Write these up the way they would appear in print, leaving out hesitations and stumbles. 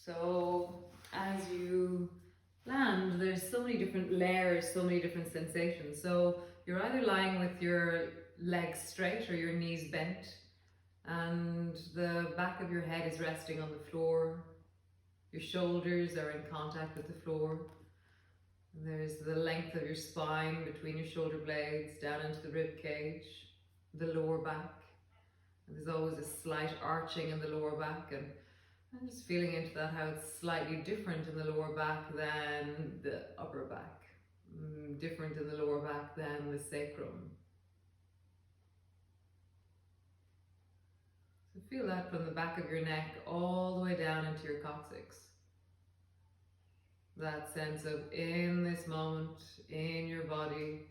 So as you land, there's so many different layers, so many different sensations. So you're either lying with your legs straight or your knees bent, and the back of your head is resting on the floor. Your shoulders are in contact with the floor. There's the length of your spine between your shoulder blades down into the rib cage, the lower back. And there's always a slight arching in the lower back, and I'm just feeling into that, how it's slightly different in the lower back than the upper back, different in the lower back than the sacrum. So feel that from the back of your neck all the way down into your coccyx. That sense of, in this moment, in your body,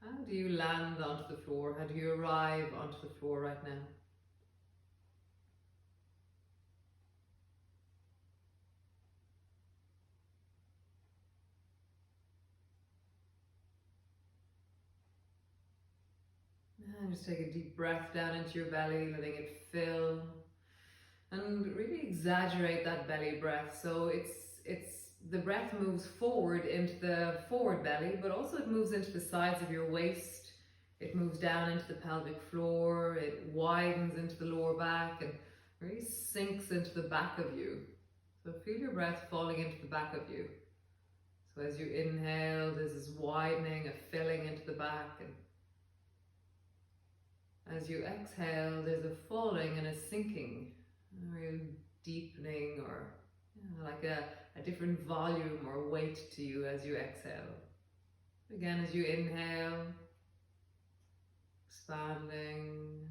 how do you land onto the floor? How do you arrive onto the floor right now? And just take a deep breath down into your belly, letting it fill. And really exaggerate that belly breath. So it's the breath moves forward into the forward belly, but also it moves into the sides of your waist. It moves down into the pelvic floor. It widens into the lower back and really sinks into the back of you. So feel your breath falling into the back of you. So as you inhale, there's this widening, a filling into the back, and as you exhale, there's a falling and a sinking, a real deepening, or like a different volume or weight to you as you exhale. Again, as you inhale, expanding,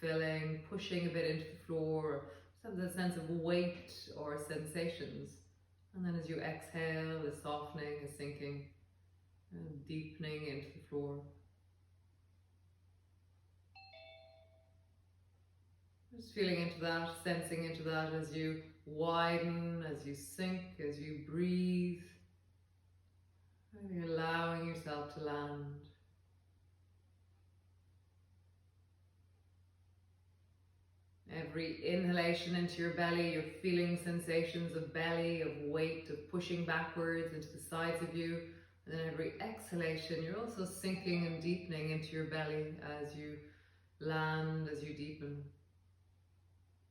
filling, pushing a bit into the floor, just have that sense of weight or sensations. And then as you exhale, a softening, a sinking, and deepening into the floor. Just feeling into that, sensing into that as you widen, as you sink, as you breathe. Really allowing yourself to land. Every inhalation into your belly, you're feeling sensations of belly, of weight, of pushing backwards into the sides of you. And then every exhalation, you're also sinking and deepening into your belly as you land, as you deepen.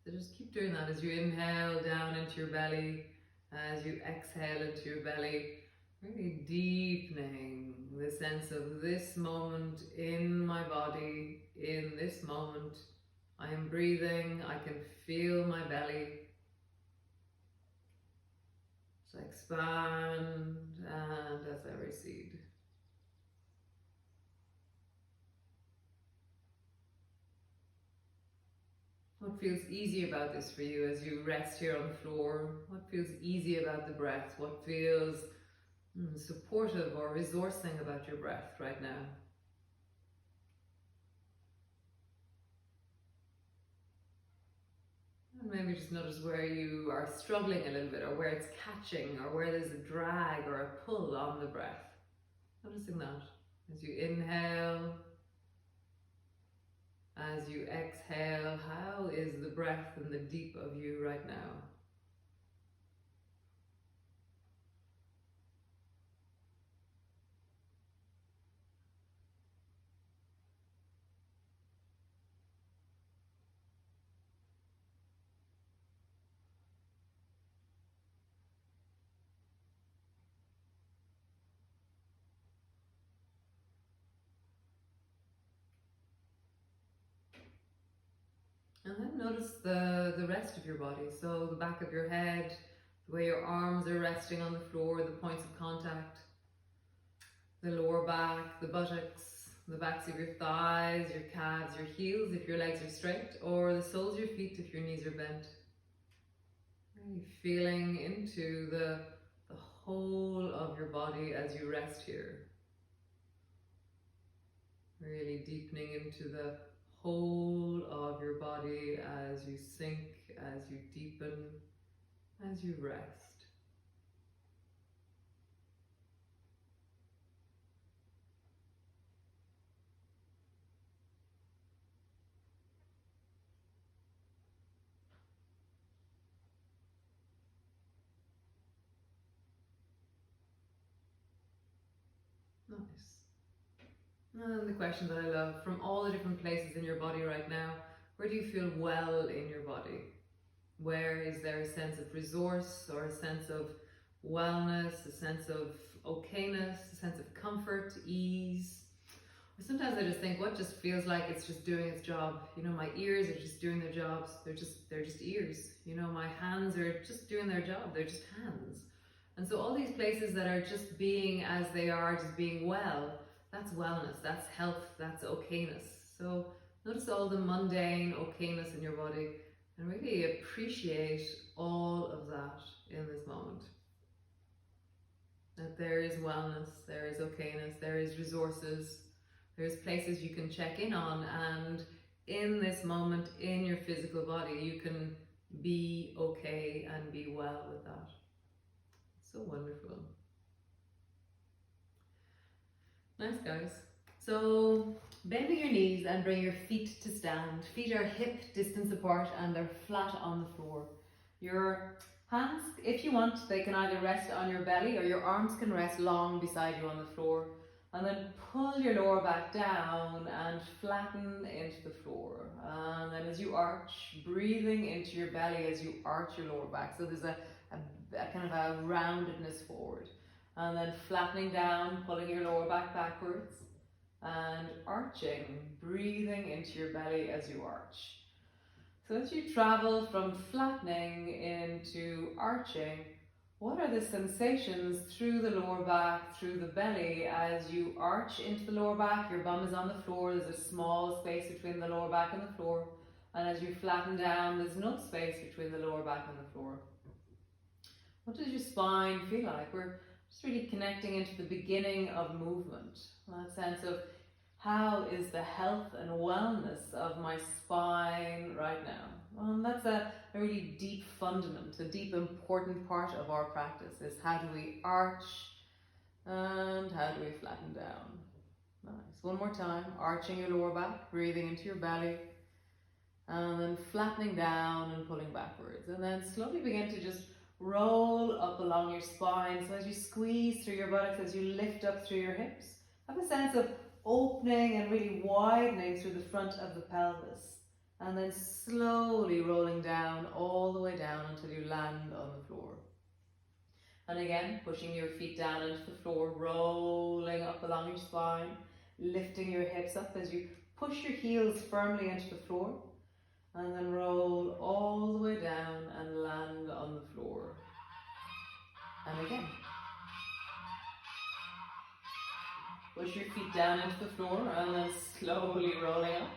So just keep doing that as you inhale down into your belly, as you exhale into your belly, really deepening the sense of this moment in my body, in this moment. I am breathing, I can feel my belly. So expand, and as I recede. What feels easy about this for you as you rest here on the floor? What feels easy about the breath? What feels supportive or resourcing about your breath right now? And maybe just notice where you are struggling a little bit, or where it's catching, or where there's a drag or a pull on the breath. Noticing that as you inhale. As you exhale, how is the breath in the deep of you right now? And then notice the rest of your body. So the back of your head, the way your arms are resting on the floor, the points of contact, the lower back, the buttocks, the backs of your thighs, your calves, your heels if your legs are straight, or the soles of your feet if your knees are bent. Really feeling into the whole of your body as you rest here. Really deepening into the whole of your body as you sink, as you deepen, as you rest. And the question that I love, from all the different places in your body right now, where do you feel well in your body? Where is there a sense of resource or a sense of wellness, a sense of okayness, a sense of comfort, ease? Or sometimes I just think, what just feels like it's just doing its job? You know, my ears are just doing their jobs. They're just ears. You know, my hands are just doing their job. They're just hands. And so all these places that are just being as they are, just being well, that's wellness, that's health, that's okayness. So notice all the mundane okayness in your body and really appreciate all of that in this moment. That there is wellness, there is okayness, there is resources, there's places you can check in on, and in this moment, in your physical body, you can be okay and be well with that. So wonderful. Nice, guys. So bending your knees and bring your feet to stand. Feet are hip distance apart and they're flat on the floor. Your hands, if you want, they can either rest on your belly or your arms can rest long beside you on the floor. And then pull your lower back down and flatten into the floor. And then as you arch, breathing into your belly as you arch your lower back. So there's a kind of a roundedness forward. And then flattening down, pulling your lower back backwards. And arching, breathing into your belly as you arch. So as you travel from flattening into arching, what are the sensations through the lower back, through the belly as you arch into the lower back? Your bum is on the floor, there's a small space between the lower back and the floor. And as you flatten down, there's no space between the lower back and the floor. What does your spine feel like? We're just really connecting into the beginning of movement. That sense of how is the health and wellness of my spine right now? And that's a really deep fundament, a deep important part of our practice is how do we arch and how do we flatten down? Nice. One more time, arching your lower back, breathing into your belly, and then flattening down and pulling backwards. And then slowly begin to just roll up along your spine. So as you squeeze through your buttocks, as you lift up through your hips, have a sense of opening and really widening through the front of the pelvis. And then slowly rolling down, all the way down until you land on the floor. And again, pushing your feet down into the floor, rolling up along your spine, lifting your hips up as you push your heels firmly into the floor. And then roll all the way down and land on the floor. And again. Push your feet down into the floor and then slowly rolling up.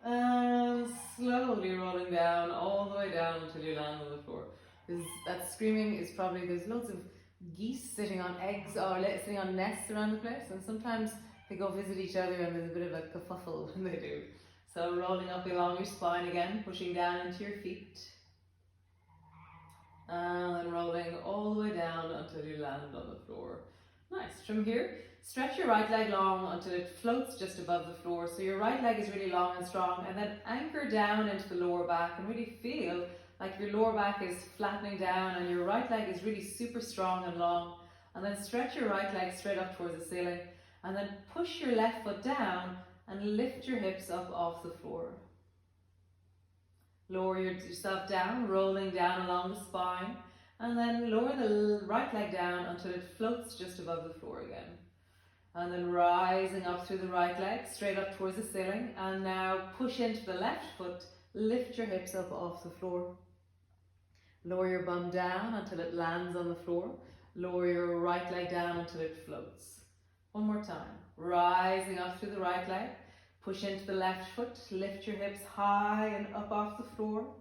And slowly rolling down, all the way down until you land on the floor. That screaming is probably, there's loads of geese sitting on eggs or sitting on nests around the place, and sometimes they go visit each other and there's a bit of a kerfuffle when they do. So rolling up along your spine again, pushing down into your feet. And then rolling all the way down until you land on the floor. Nice. From here, stretch your right leg long until it floats just above the floor. So your right leg is really long and strong, and then anchor down into the lower back and really feel like your lower back is flattening down and your right leg is really super strong and long. And then stretch your right leg straight up towards the ceiling and then push your left foot down and lift your hips up off the floor. Lower yourself down, rolling down along the spine. And then lower the right leg down until it floats just above the floor again. And then rising up through the right leg, straight up towards the ceiling. And now push into the left foot, lift your hips up off the floor. Lower your bum down until it lands on the floor. Lower your right leg down until it floats. One more time. Rising up through the right leg, push into the left foot, lift your hips high and up off the floor.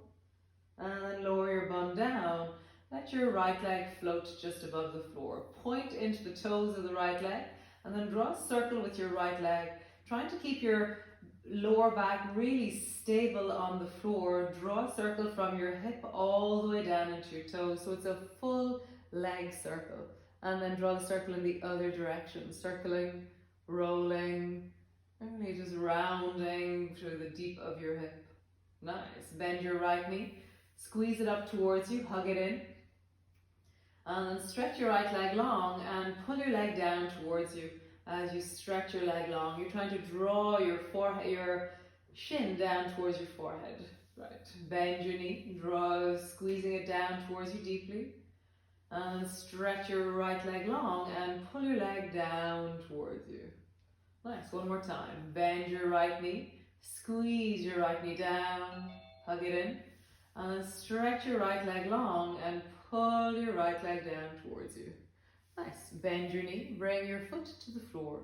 And then lower your bum down. Let your right leg float just above the floor. Point into the toes of the right leg and then draw a circle with your right leg, trying to keep your lower back really stable on the floor. Draw a circle from your hip all the way down into your toes, so it's a full leg circle. And then draw the circle in the other direction, circling, rolling, and really just rounding through the deep of your hip. Nice. Bend your right knee, squeeze it up towards you, hug it in. And then stretch your right leg long and pull your leg down towards you. as you stretch your leg long. You're trying to draw your forehead, your shin down towards your forehead. Right. Bend your knee, squeezing it down towards you deeply. And stretch your right leg long and pull your leg down towards you. Nice. One more time. Bend your right knee, squeeze your right knee down, hug it in. And then stretch your right leg long and pull your right leg down towards you. Nice. Bend your knee, bring your foot to the floor.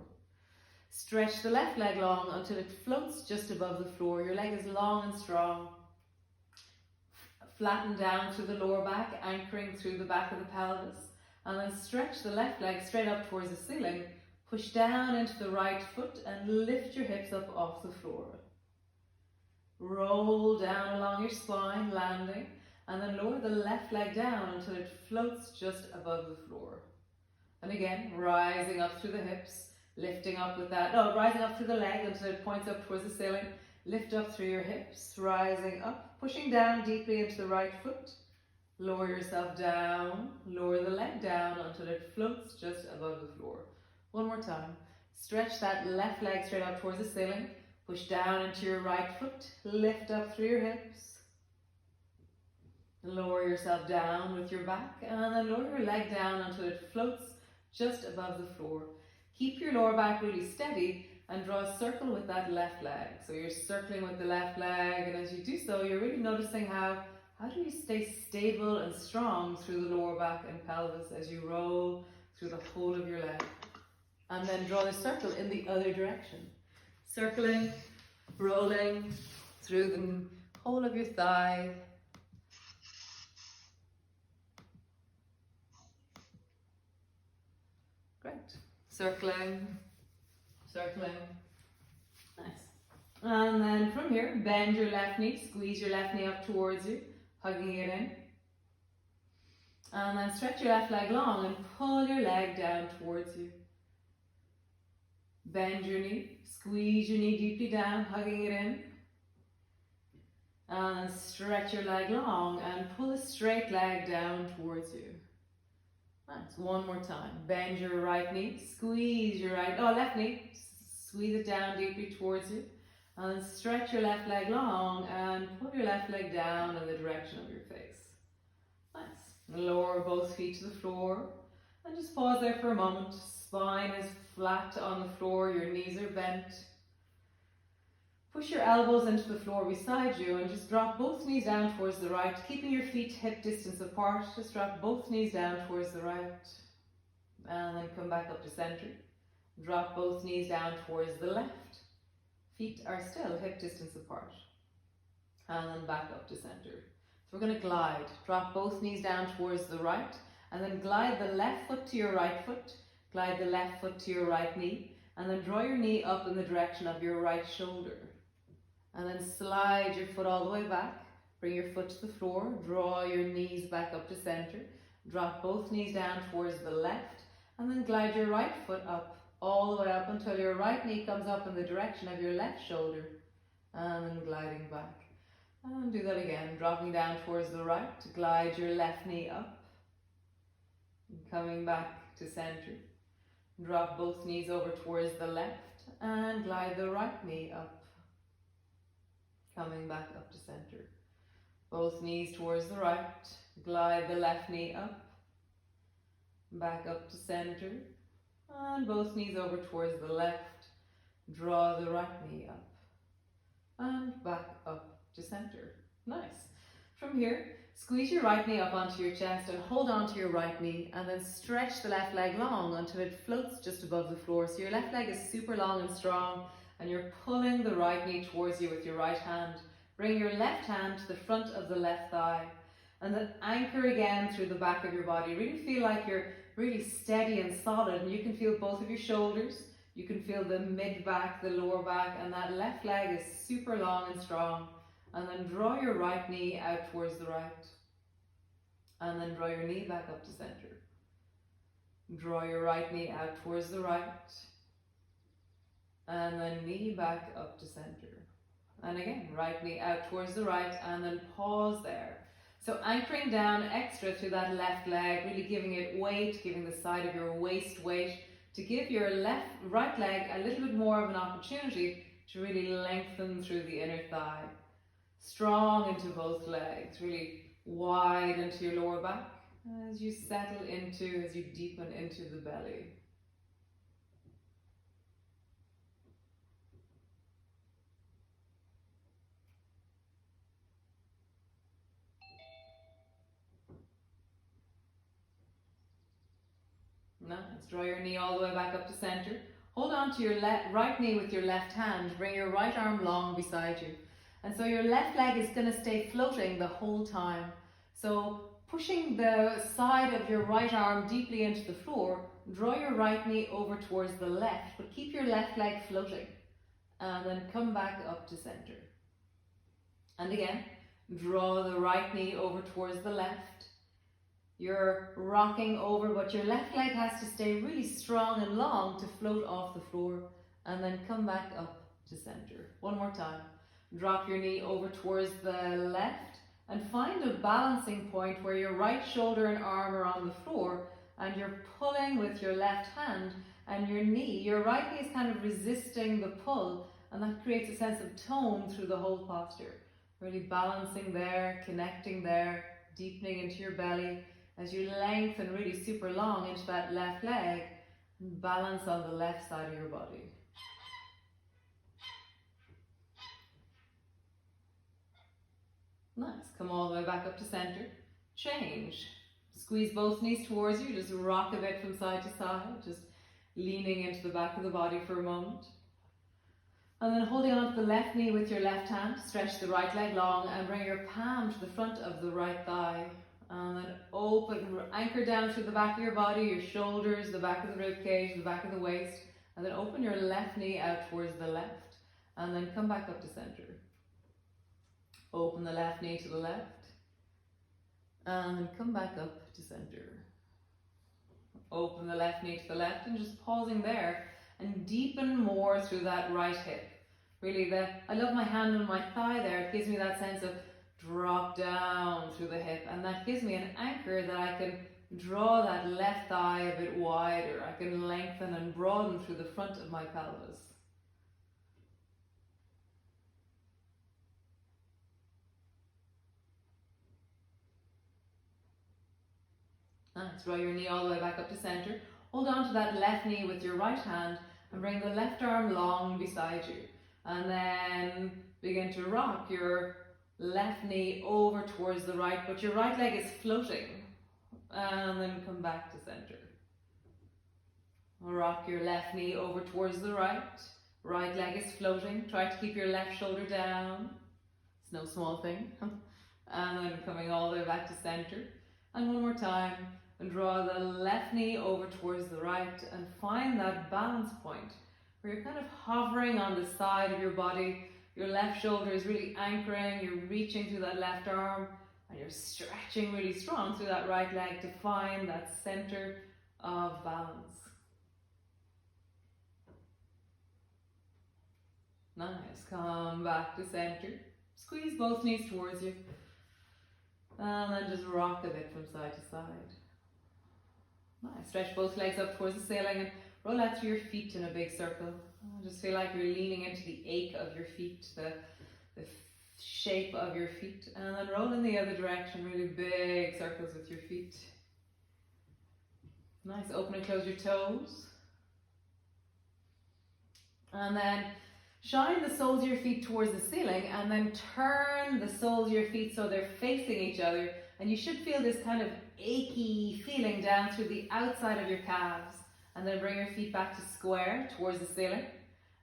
Stretch the left leg long until it floats just above the floor. Your leg is long and strong. Flatten down through the lower back, anchoring through the back of the pelvis. And then stretch the left leg straight up towards the ceiling. Push down into the right foot and lift your hips up off the floor. Roll down along your spine, landing. And then lower the left leg down until it floats just above the floor. And again, rising up through the hips, lifting up with that. No, rising up through the leg until it points up towards the ceiling. Lift up through your hips, rising up, pushing down deeply into the right foot. Lower yourself down, lower the leg down until it floats just above the floor. One more time. Stretch that left leg straight up towards the ceiling. Push down into your right foot, lift up through your hips. Lower yourself down with your back and then lower your leg down until it floats just above the floor. Keep your lower back really steady and draw a circle with that left leg. So you're circling with the left leg, and as you do so, you're really noticing how do you stay stable and strong through the lower back and pelvis as you roll through the whole of your leg. And then draw the circle in the other direction. Circling, rolling through the whole of your thigh. Great. Circling. Nice. And then from here, bend your left knee, squeeze your left knee up towards you, hugging it in. And then stretch your left leg long and pull your leg down towards you. Bend your knee, squeeze your knee deeply down, hugging it in. And stretch your leg long and pull a straight leg down towards you. Nice. One more time. Bend your right knee, squeeze your left knee, squeeze it down deeply towards you. And stretch your left leg long and pull your left leg down in the direction of your face. Nice. Lower both feet to the floor and just pause there for a moment. Spine is flat on the floor, your knees are bent. Push your elbows into the floor beside you and just drop both knees down towards the right, keeping your feet hip distance apart. Just drop both knees down towards the right. And then come back up to center. Drop both knees down towards the left. Feet are still hip distance apart. And then back up to center. So we're going to glide. Drop both knees down towards the right. And then glide the left foot to your right foot. Glide the left foot to your right knee. And then draw your knee up in the direction of your right shoulder. And then slide your foot all the way back. Bring your foot to the floor. Draw your knees back up to center. Drop both knees down towards the left. And then glide your right foot up, all the way up until your right knee comes up in the direction of your left shoulder. And then gliding back. And do that again. Dropping down towards the right. Glide your left knee up. And coming back to center. Drop both knees over towards the left. And glide the right knee up. Coming back up to center. Both knees towards the right. Glide the left knee up. Back up to center. And both knees over towards the left. Draw the right knee up. And back up to center. Nice. From here, squeeze your right knee up onto your chest and hold on to your right knee. And then stretch the left leg long until it floats just above the floor. So your left leg is super long and strong. And you're pulling the right knee towards you with your right hand. Bring your left hand to the front of the left thigh. And then anchor again through the back of your body. Really feel like you're really steady and solid. And you can feel both of your shoulders. You can feel the mid-back, the lower back. And that left leg is super long and strong. And then draw your right knee out towards the right. And then draw your knee back up to center. Draw your right knee out towards the right. And then knee back up to center. And again, right knee out towards the right and then pause there. So anchoring down extra through that left leg, really giving it weight, giving the side of your waist weight to give your right leg a little bit more of an opportunity to really lengthen through the inner thigh. Strong into both legs, really wide into your lower back as you settle into, as you deepen into the belly. Nice. Draw your knee all the way back up to center. Hold on to your right knee with your left hand. Bring your right arm long beside you. And so your left leg is going to stay floating the whole time. So pushing the side of your right arm deeply into the floor, draw your right knee over towards the left, but keep your left leg floating. And then come back up to center. And again, draw the right knee over towards the left. You're rocking over, but your left leg has to stay really strong and long to float off the floor, and then come back up to center. One more time. Drop your knee over towards the left and find a balancing point where your right shoulder and arm are on the floor and you're pulling with your left hand, and your right knee is kind of resisting the pull, and that creates a sense of tone through the whole posture. Really balancing there, connecting there, deepening into your belly as you lengthen really super long into that left leg and balance on the left side of your body. Nice. Come all the way back up to center. Change. Squeeze both knees towards you. Just rock a bit from side to side. Just leaning into the back of the body for a moment. And then holding on to the left knee with your left hand, stretch the right leg long and bring your palm to the front of the right thigh. And then open, anchor down through the back of your body, your shoulders, the back of the rib cage, the back of the waist. And then open your left knee out towards the left. And then come back up to center. Open the left knee to the left. And then come back up to center. Open the left knee to the left and just pausing there. And deepen more through that right hip. Really, I love my hand on my thigh there. It gives me that sense of drop down through the hip, and that gives me an anchor that I can draw that left thigh a bit wider. I can lengthen and broaden through the front of my pelvis. Nice. Draw your knee all the way back up to center. Hold on to that left knee with your right hand and bring the left arm long beside you. And then begin to rock your left knee over towards the right, but your right leg is floating. And then come back to center. Rock your left knee over towards the right. Right leg is floating. Try to keep your left shoulder down. It's no small thing. And then coming all the way back to center. And one more time. And draw the left knee over towards the right and find that balance point where you're kind of hovering on the side of your body. Your left shoulder is really anchoring, you're reaching through that left arm, and you're stretching really strong through that right leg to find that center of balance. Nice. Come back to center. Squeeze both knees towards you. And then just rock a bit from side to side. Nice. Stretch both legs up towards the ceiling and roll out through your feet in a big circle. Just feel like you're leaning into the ache of your feet, the shape of your feet. And then roll in the other direction, really big circles with your feet. Nice. Open and close your toes. And then shine the soles of your feet towards the ceiling and then turn the soles of your feet so they're facing each other. And you should feel this kind of achy feeling down through the outside of your calves. And then bring your feet back to square towards the ceiling.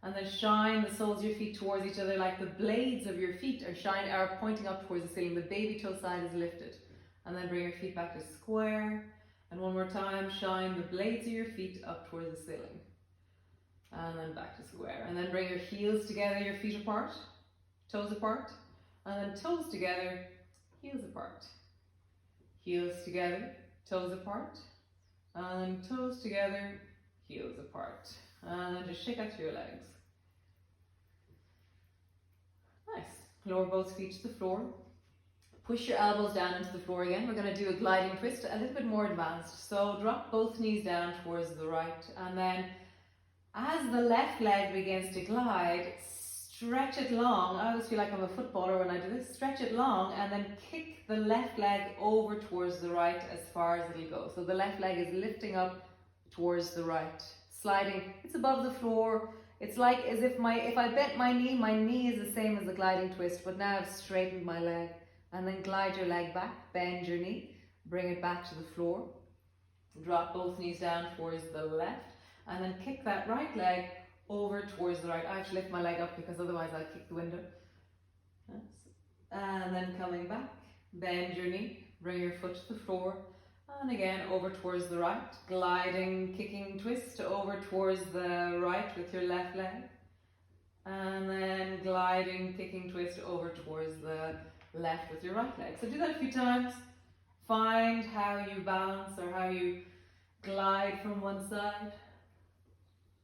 And then shine the soles of your feet towards each other like the blades of your feet are pointing up towards the ceiling. The baby toe side is lifted. And then bring your feet back to square. And one more time, shine the blades of your feet up towards the ceiling. And then back to square. And then bring your heels together, your feet apart, toes apart. And then toes together, heels apart. Heels together, toes apart. And then toes together, heels apart. And then just shake out through your legs. Nice. Lower both feet to the floor. Push your elbows down into the floor again. We're going to do a gliding twist, a little bit more advanced. So drop both knees down towards the right, and then as the left leg begins to glide, stretch it long. I always feel like I'm a footballer when I do this. Stretch it long and then kick the left leg over towards the right as far as it'll go. So the left leg is lifting up towards the right, sliding. It's above the floor. It's like as if if I bent my knee is the same as the gliding twist, but now I've straightened my leg. And then glide your leg back, bend your knee, bring it back to the floor. Drop both knees down towards the left, and then kick that right leg over towards the right. I have to lift my leg up because otherwise I'll kick the window. And then coming back, bend your knee, bring your foot to the floor, and again over towards the right. Gliding, kicking twist over towards the right with your left leg. And then gliding, kicking twist over towards the left with your right leg. So do that a few times. Find how you balance or how you glide from one side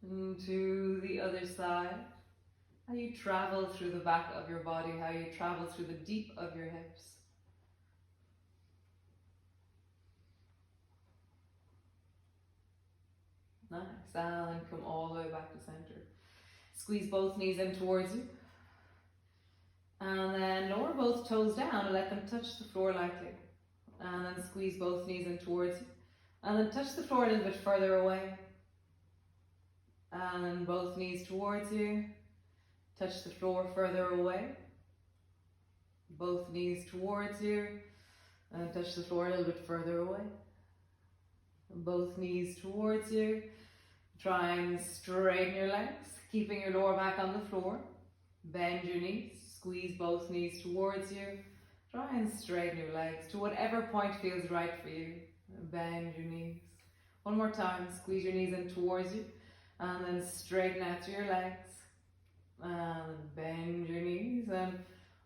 to the other side. How you travel through the back of your body, how you travel through the deep of your hips. Nice. And come all the way back to center. Squeeze both knees in towards you. And then lower both toes down and let them touch the floor lightly. And then squeeze both knees in towards you. And then touch the floor a little bit further away. And then both knees towards you. Touch the floor further away. Both knees towards you. And touch the floor a little bit further away. Both knees towards you. Try and straighten your legs, keeping your lower back on the floor. Bend your knees. Squeeze both knees towards you. Try and straighten your legs to whatever point feels right for you. Bend your knees. One more time. Squeeze your knees in towards you. And then straighten out through your legs. And bend your knees and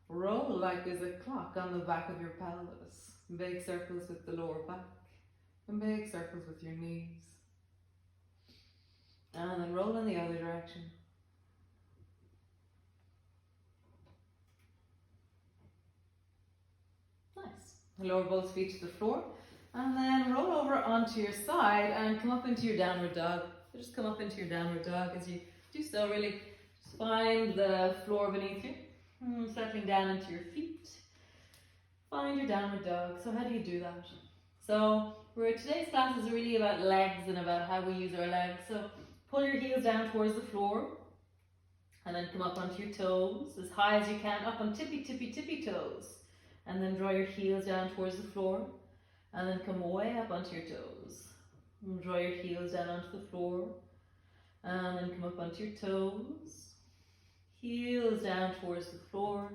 roll like there's a clock on the back of your pelvis. Big circles with the lower back. And big circles with your knees. And then roll in the other direction. Lower both feet to the floor, and then roll over onto your side and come up into your downward dog. So just come up into your downward dog. As you do so, really just find the floor beneath you, settling down into your feet. Find your downward dog. So how do you do that? So today's class is really about legs and about how we use our legs. So pull your heels down towards the floor, and then come up onto your toes as high as you can, up on tippy toes. And then draw your heels down towards the floor. And then come way up onto your toes. And draw your heels down onto the floor. And then come up onto your toes. Heels down towards the floor.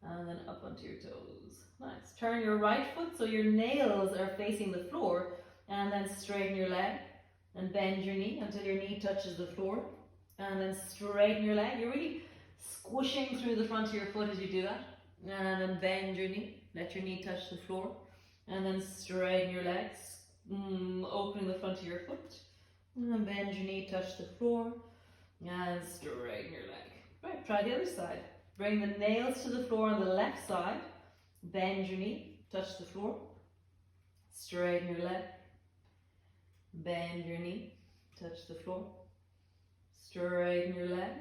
And then up onto your toes. Nice. Turn your right foot so your nails are facing the floor. And then straighten your leg. And bend your knee until your knee touches the floor. And then straighten your leg. You're really squishing through the front of your foot as you do that. And then bend your knee, let your knee touch the floor, and then straighten your legs, opening the front of your foot, and then bend your knee, touch the floor, and straighten your leg. Right, try the other side. Bring the nails to the floor on the left side, bend your knee, touch the floor, straighten your leg, bend your knee, touch the floor, straighten your leg.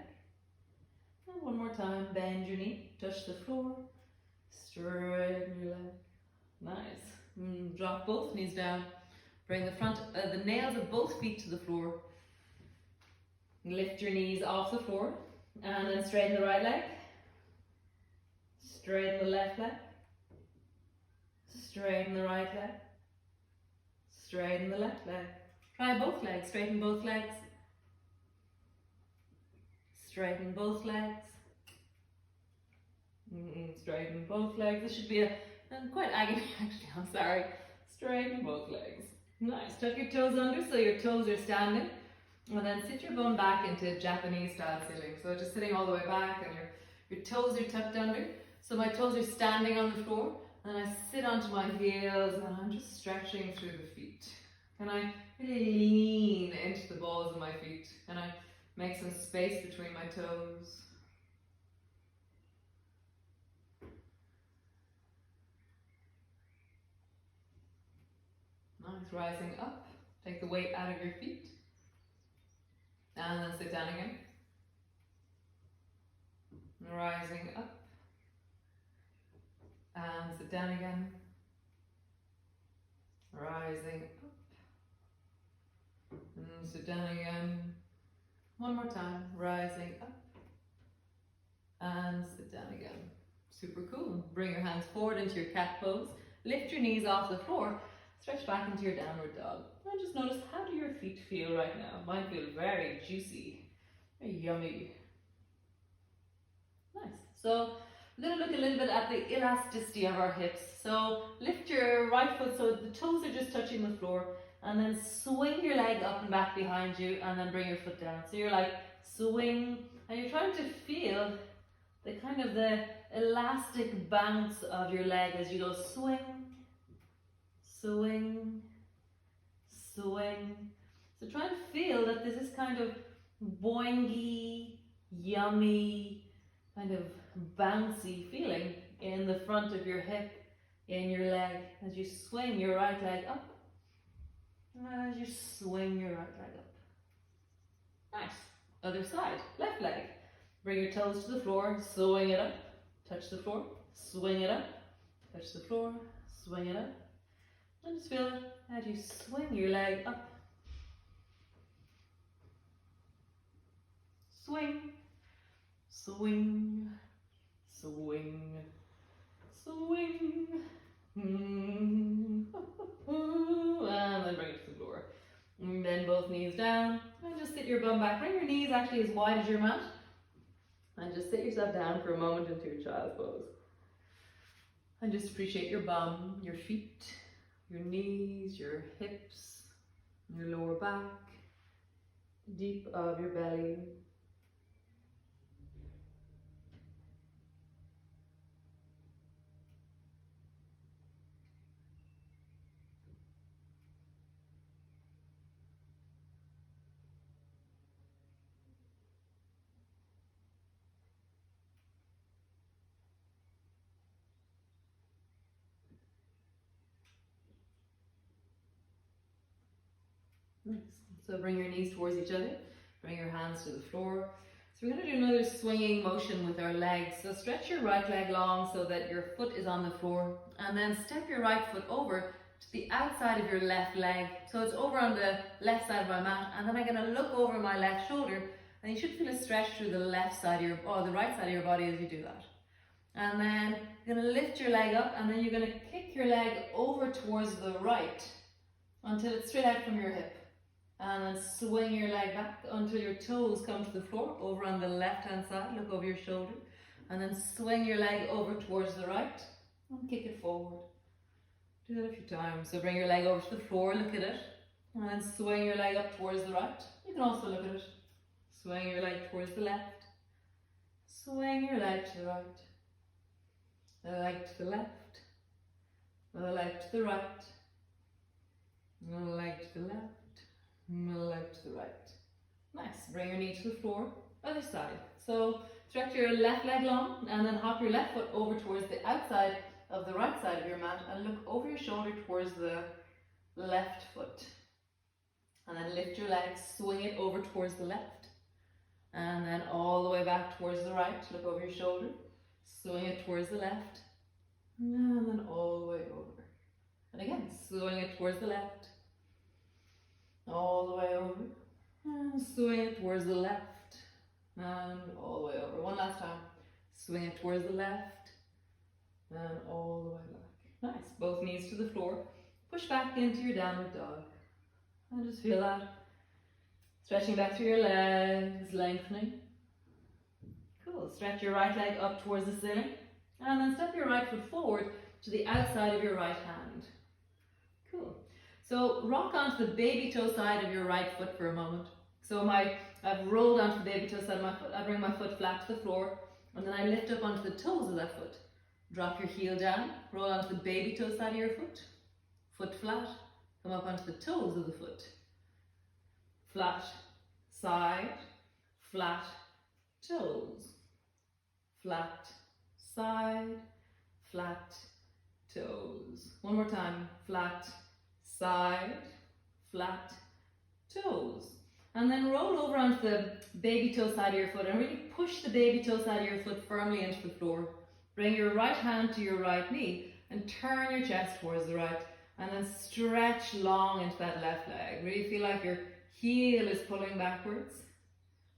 And one more time, bend your knee, touch the floor, straighten your leg. Nice. Drop both knees down. Bring the nails of both feet to the floor. Lift your knees off the floor, and then straighten the right leg. Straighten the left leg. Straighten the right leg. Straighten the left leg. Try both legs. Straighten both legs. Straighten both legs. Straighten both legs. This should be quite agony actually, I'm sorry. Straighten both legs. Nice. Tuck your toes under so your toes are standing. And then sit your bum back into Japanese style sitting. So just sitting all the way back and your toes are tucked under. So my toes are standing on the floor. And I sit onto my heels and I'm just stretching through the feet. And I really lean into the balls of my feet. And I make some space between my toes. Nice, rising up. Take the weight out of your feet. And then sit down again. Rising up. And sit down again. Rising up. And sit down again. One more time. Rising up. And sit down again. Super cool. Bring your hands forward into your cat pose. Lift your knees off the floor. Stretch back into your downward dog. And just notice, how do your feet feel right now? Mine feel very juicy. Very yummy. Nice. So we're going to look a little bit at the elasticity of our hips. So lift your right foot so the toes are just touching the floor, and then swing your leg up and back behind you, and then bring your foot down. So you're like swing, and you're trying to feel the kind of the elastic bounce of your leg as you go swing, swing, swing. So try and feel that there's this kind of boingy, yummy, kind of bouncy feeling in the front of your hip, in your leg, as you swing your right leg up, and as you swing your right leg up. Nice. Other side, left leg. Bring your toes to the floor, swing it up, touch the floor, swing it up, touch the floor, swing it up. And just feel it as you swing your leg up. Swing, swing, swing, swing. And then bring it to the floor. And then both knees down. And just sit your bum back. Bring your knees actually as wide as your mat. And just sit yourself down for a moment into your child's pose. And just appreciate your bum, your feet, your knees, your hips, your lower back, deep of your belly. Nice. So bring your knees towards each other, bring your hands to the floor. So we're going to do another swinging motion with our legs. So stretch your right leg long so that your foot is on the floor, and then step your right foot over to the outside of your left leg. So it's over on the left side of my mat, and then I'm going to look over my left shoulder, and you should feel a stretch through the left side of your, or the right side of your body as you do that. And then you're going to lift your leg up, and then you're going to kick your leg over towards the right until it's straight out from your hip. And then swing your leg back until your toes come to the floor over on the left hand side. Look over your shoulder. And then swing your leg over towards the right and kick it forward. Do that a few times. So bring your leg over to the floor, look at it. And then swing your leg up towards the right. You can also look at it. Swing your leg towards the left. Swing your leg to the right. The leg to the left. The leg to the right. The leg to the left. Leg to the right. Nice. Bring your knee to the floor. Other side. So stretch your left leg long, and then hop your left foot over towards the outside of the right side of your mat, and look over your shoulder towards the left foot. And then lift your leg, swing it over towards the left, and then all the way back towards the right. Look over your shoulder, swing it towards the left, and then all the way over. And again, swing it towards the left, all the way over, and swing it towards the left, and all the way over. One last time. Swing it towards the left, and all the way back. Nice. Both knees to the floor. Push back into your downward dog. And just feel that. Stretching back through your legs, lengthening. Cool. Stretch your right leg up towards the ceiling, and then step your right foot forward to the outside of your right hand. Cool. So rock onto the baby toe side of your right foot for a moment. So I've rolled onto the baby toe side of my foot. I bring my foot flat to the floor, and then I lift up onto the toes of that foot. Drop your heel down, roll onto the baby toe side of your foot. Foot flat, come up onto the toes of the foot. Flat, side, flat, toes. Flat, side, flat, toes. One more time. Flat, side, flat, toes. And then roll over onto the baby toe side of your foot and really push the baby toe side of your foot firmly into the floor. Bring your right hand to your right knee and turn your chest towards the right. And then stretch long into that left leg. Really feel like your heel is pulling backwards.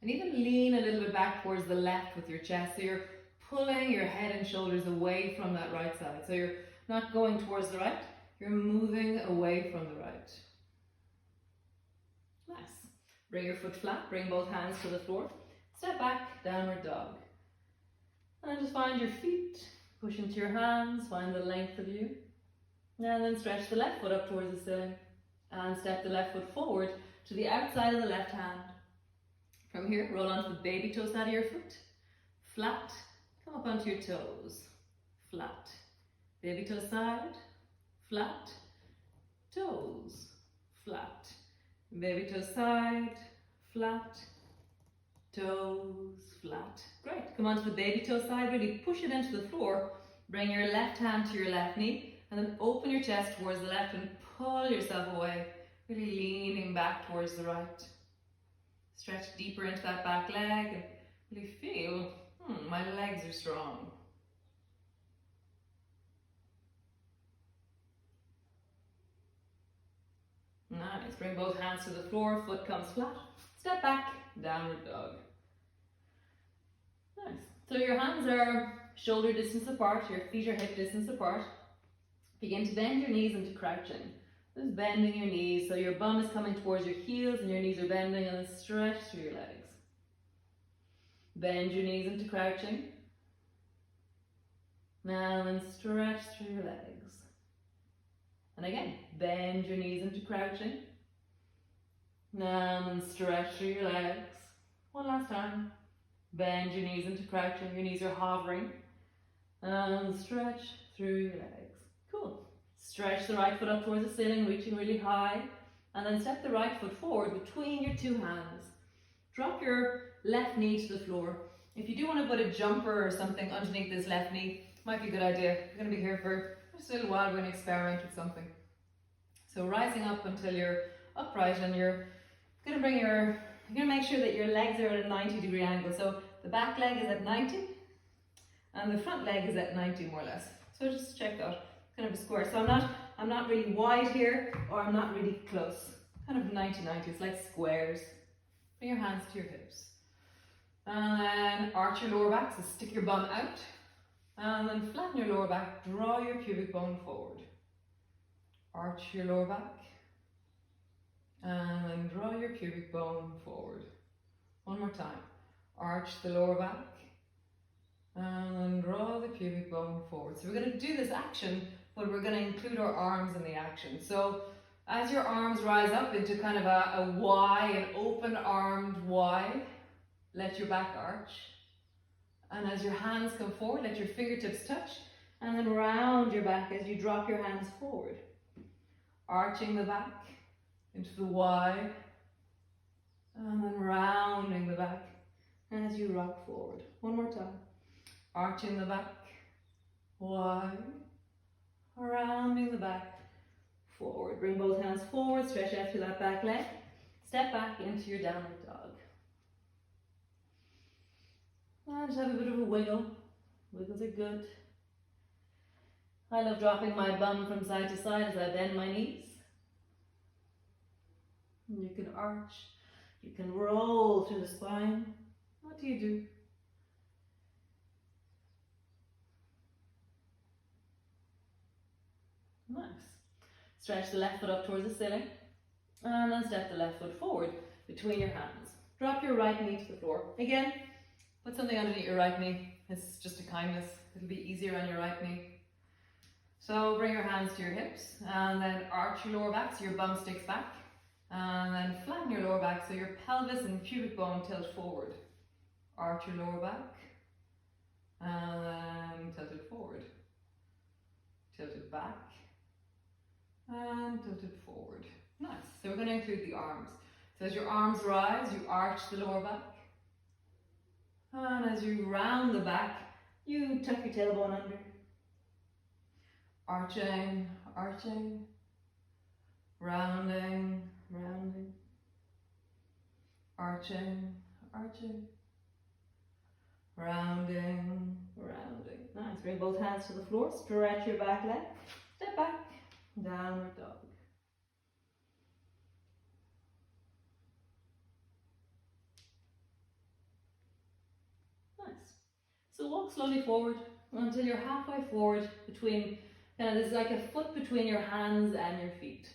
And even lean a little bit back towards the left with your chest. So you're pulling your head and shoulders away from that right side. So you're not going towards the right, you're moving away from the right. Nice. Bring your foot flat, bring both hands to the floor. Step back, downward dog. And just find your feet, push into your hands, find the length of you. And then stretch the left foot up towards the ceiling. And step the left foot forward to the outside of the left hand. From here, roll onto the baby toe side of your foot. Flat, come up onto your toes. Flat. Baby toe side, flat. Toes, flat. Baby toe side, flat. Toes, flat. Great. Come onto the baby toe side, really push it into the floor. Bring your left hand to your left knee and then open your chest towards the left and pull yourself away. Really leaning back towards the right. Stretch deeper into that back leg and really feel, my legs are strong. Nice. Bring both hands to the floor, foot comes flat. Step back, downward dog. Nice. So your hands are shoulder distance apart, your feet are hip distance apart. Begin to bend your knees into crouching. Just bending your knees so your bum is coming towards your heels and your knees are bending, and then stretch through your legs. Bend your knees into crouching. Now then stretch through your legs. And again, bend your knees into crouching. Now then stretch through your legs. One last time. Bend your knees into crouching. Your knees are hovering. And stretch through your legs. Cool. Stretch the right foot up towards the ceiling, reaching really high. And then step the right foot forward between your two hands. Drop your left knee to the floor. If you do want to put a jumper or something underneath this left knee, might be a good idea. We're going to be here for just a little while. We're going to experiment with something. So rising up until you're upright, and you're going to make sure that your legs are at a 90-degree angle. So the back leg is at 90 and the front leg is at 90 more or less. So just check that. Kind of a square. So I'm not really wide here, or I'm not really close. Kind of 90-90. It's like squares. Bring your hands to your hips. And then arch your lower back, so stick your bum out. And then flatten your lower back, draw your pubic bone forward. Arch your lower back. And then draw your pubic bone forward. One more time. Arch the lower back. And then draw the pubic bone forward. So we're going to do this action, but we're going to include our arms in the action. So as your arms rise up into kind of a Y, an open armed Y, let your back arch. And as your hands come forward, let your fingertips touch, and then round your back as you drop your hands forward. Arching the back into the Y, and then rounding the back as you rock forward. One more time. Arching the back, Y, rounding the back, forward. Bring both hands forward, stretch out through that back leg. Step back into your downward dog. And just have a bit of a wiggle. Wiggles are good. I love dropping my bum from side to side as I bend my knees. And you can arch, you can roll through the spine. What do you do? Nice. Stretch the left foot up towards the ceiling. And then step the left foot forward between your hands. Drop your right knee to the floor. Again, put something underneath your right knee. It's just a kindness. It'll be easier on your right knee. So bring your hands to your hips and then arch your lower back so your bum sticks back. And then flatten your lower back so your pelvis and pubic bone tilt forward. Arch your lower back and then tilt it forward. Tilt it back and tilt it forward. Nice. So we're going to include the arms. So as your arms rise, you arch the lower back. And as you round the back, you tuck your tailbone under. Arching, arching, rounding, rounding, arching, arching, rounding, rounding. Nice. Bring both hands to the floor, stretch your back leg, step back, downward dog. Nice. So walk slowly forward until you're halfway forward between, there's like a foot between your hands and your feet.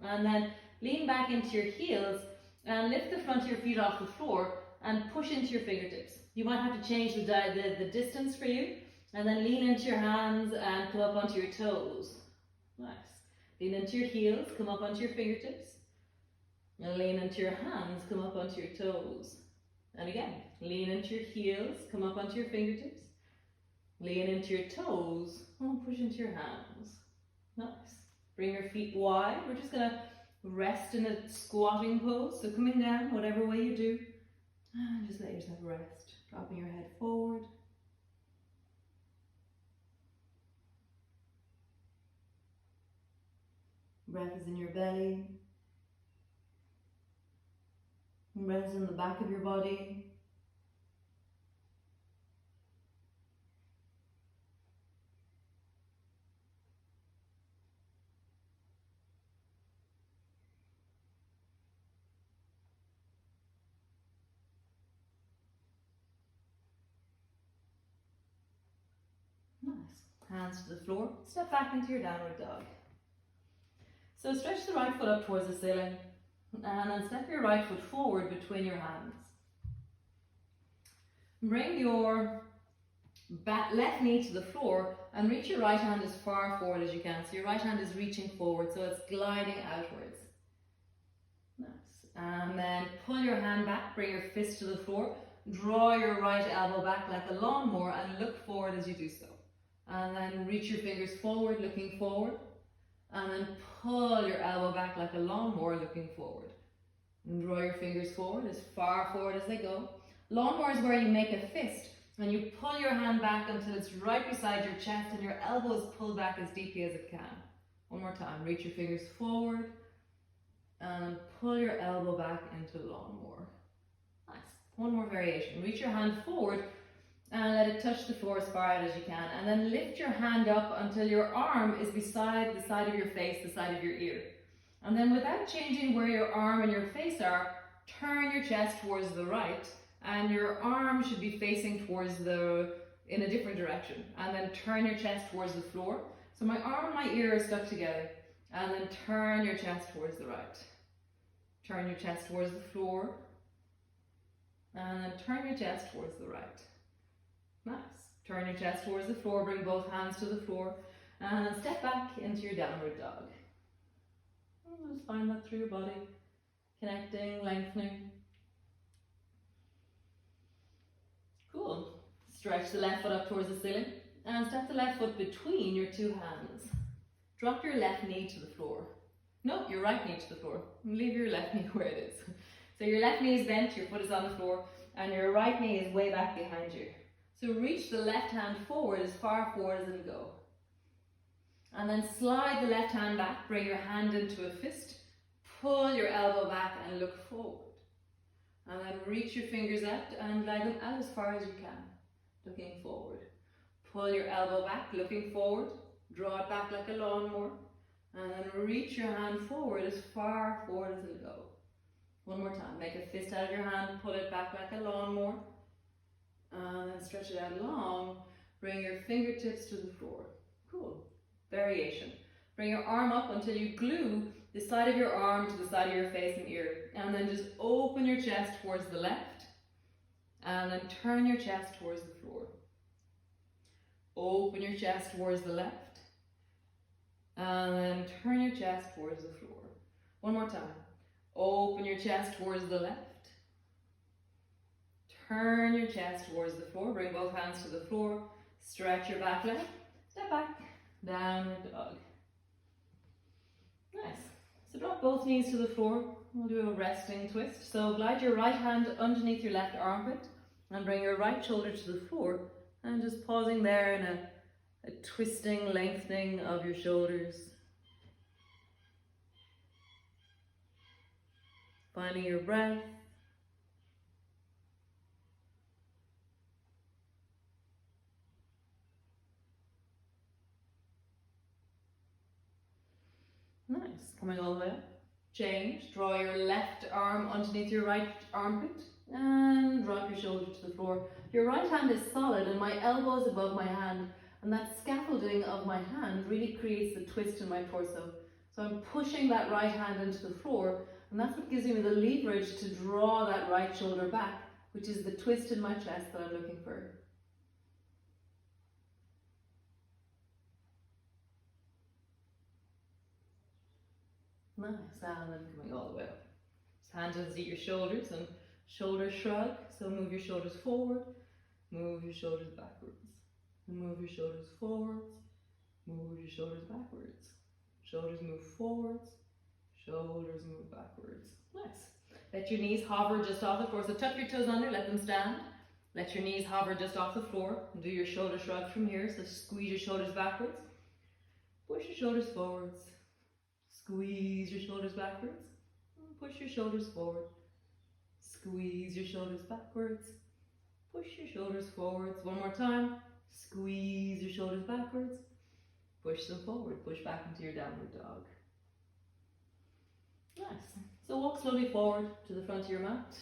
And then lean back into your heels and lift the front of your feet off the floor and push into your fingertips. You might have to change the distance for you, and then lean into your hands and come up onto your toes. Nice. Lean into your heels, come up onto your fingertips. And lean into your hands, come up onto your toes. And again, lean into your heels, come up onto your fingertips. Lean into your toes, and push into your hands. Nice. Bring your feet wide. We're just going to rest in a squatting pose. So coming down, whatever way you do, and just let yourself rest. Dropping your head forward. Breath is in your belly. Breath is in the back of your body. Nice. Hands to the floor. Step back into your downward dog. So stretch the right foot up towards the ceiling and then step your right foot forward between your hands. Bring your left knee to the floor and reach your right hand as far forward as you can. So your right hand is reaching forward, so it's gliding outwards. Nice. And then pull your hand back, bring your fist to the floor, draw your right elbow back like a lawnmower and look forward as you do so. And then reach your fingers forward, looking forward. And then pull your elbow back like a lawnmower, looking forward. And draw your fingers forward as far forward as they go. Lawnmower is where you make a fist and you pull your hand back until it's right beside your chest and your elbow is pulled back as deeply as it can. One more time. Reach your fingers forward and pull your elbow back into lawnmower. Nice. One more variation. Reach your hand forward and let it touch the floor as far out as you can. And then lift your hand up until your arm is beside the side of your face, the side of your ear. And then without changing where your arm and your face are, turn your chest towards the right. And your arm should be facing towards in a different direction. And then turn your chest towards the floor. So my arm and my ear are stuck together. And then turn your chest towards the right. Turn your chest towards the floor. And then turn your chest towards the right. Nice. Turn your chest towards the floor, bring both hands to the floor, and then step back into your downward dog. And just find that through your body, connecting, lengthening. Cool. Stretch the left foot up towards the ceiling, and step the left foot between your two hands. Drop your left knee to the floor. No, your right knee to the floor. Leave your left knee where it is. So your left knee is bent, your foot is on the floor, and your right knee is way back behind you. So reach the left hand forward as far forward as it'll go. And then slide the left hand back, bring your hand into a fist, pull your elbow back and look forward. And then reach your fingers out and glide them out as far as you can, looking forward. Pull your elbow back, looking forward, draw it back like a lawnmower, and then reach your hand forward as far forward as it'll go. One more time, make a fist out of your hand, pull it back like a lawnmower, and then stretch it out long. Bring your fingertips to the floor. Cool. Variation. Bring your arm up until you glue the side of your arm to the side of your face and ear. And then just open your chest towards the left. And then turn your chest towards the floor. Open your chest towards the left. And then turn your chest towards the floor. One more time. Open your chest towards the left. Turn your chest towards the floor. Bring both hands to the floor. Stretch your back leg. Step back. Downward dog. Nice. So drop both knees to the floor. We'll do a resting twist. So glide your right hand underneath your left armpit and bring your right shoulder to the floor. And just pausing there in a twisting, lengthening of your shoulders. Finding your breath. Nice. Coming all the way up. Change. Draw your left arm underneath your right armpit and drop your shoulder to the floor. Your right hand is solid and my elbow is above my hand, and that scaffolding of my hand really creates the twist in my torso. So I'm pushing that right hand into the floor, and that's what gives me the leverage to draw that right shoulder back, which is the twist in my chest that I'm looking for. Nice, and then coming all the way up. Just hands underneath your shoulders and shoulder shrug. So move your shoulders forward, move your shoulders backwards. Move your shoulders forwards, move your shoulders backwards. Shoulders move forwards, shoulders move backwards. Nice. Let your knees hover just off the floor. So tuck your toes under, let them stand. Let your knees hover just off the floor. And do your shoulder shrug from here. So squeeze your shoulders backwards. Push your shoulders forwards. Squeeze your shoulders backwards. Push your shoulders forward. Squeeze your shoulders backwards. Push your shoulders forwards. One more time. Squeeze your shoulders backwards. Push them forward. Push back into your downward dog. Nice. So walk slowly forward to the front of your mat.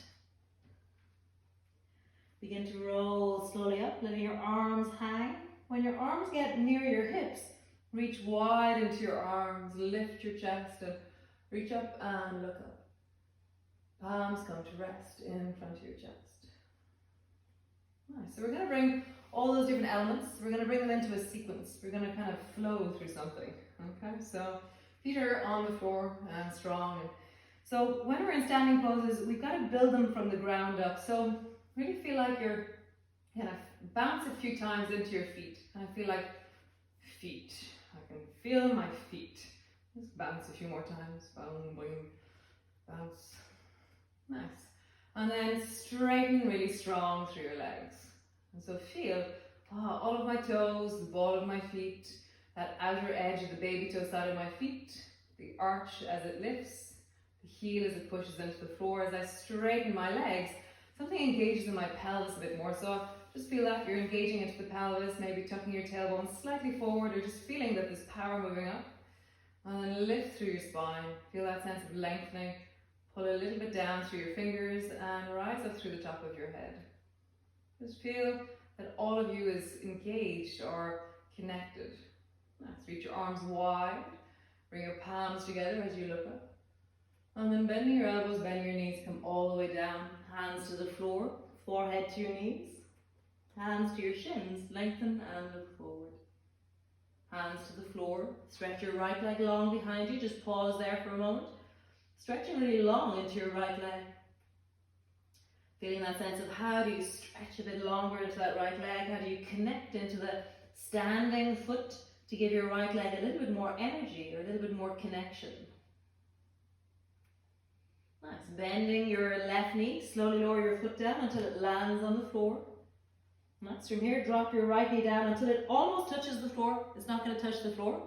Begin to roll slowly up, letting your arms hang. When your arms get near your hips, reach wide into your arms, lift your chest and reach up and look up. Palms come to rest in front of your chest. Nice. So we're going to bring all those different elements, we're going to bring them into a sequence. We're going to kind of flow through something. Okay, so feet are on the floor and strong. So when we're in standing poses, we've got to build them from the ground up. So really feel like you're kind of bounce a few times into your feet. Kind of feel like feet. I can feel my feet. Just bounce a few more times. Boom, boom, bounce. Nice. And then straighten really strong through your legs. And so feel all of my toes, the ball of my feet, that outer edge of the baby toe side of my feet, the arch as it lifts, the heel as it pushes into the floor. As I straighten my legs, something engages in my pelvis a bit more. So just feel that you're engaging into the pelvis, maybe tucking your tailbone slightly forward, or just feeling that there's power moving up. And then lift through your spine. Feel that sense of lengthening. Pull a little bit down through your fingers and rise up through the top of your head. Just feel that all of you is engaged or connected. Nice. Reach your arms wide. Bring your palms together as you look up. And then bending your elbows, bend your knees, come all the way down. Hands to the floor, forehead to your knees. Hands to your shins, lengthen and look forward. Hands to the floor. Stretch your right leg long behind you. Just pause there for a moment. Stretching really long into your right leg. Feeling that sense of how do you stretch a bit longer into that right leg? How do you connect into the standing foot to give your right leg a little bit more energy or a little bit more connection? Nice. Bending your left knee. Slowly lower your foot down until it lands on the floor. Nice. From here, drop your right knee down until it almost touches the floor. It's not going to touch the floor.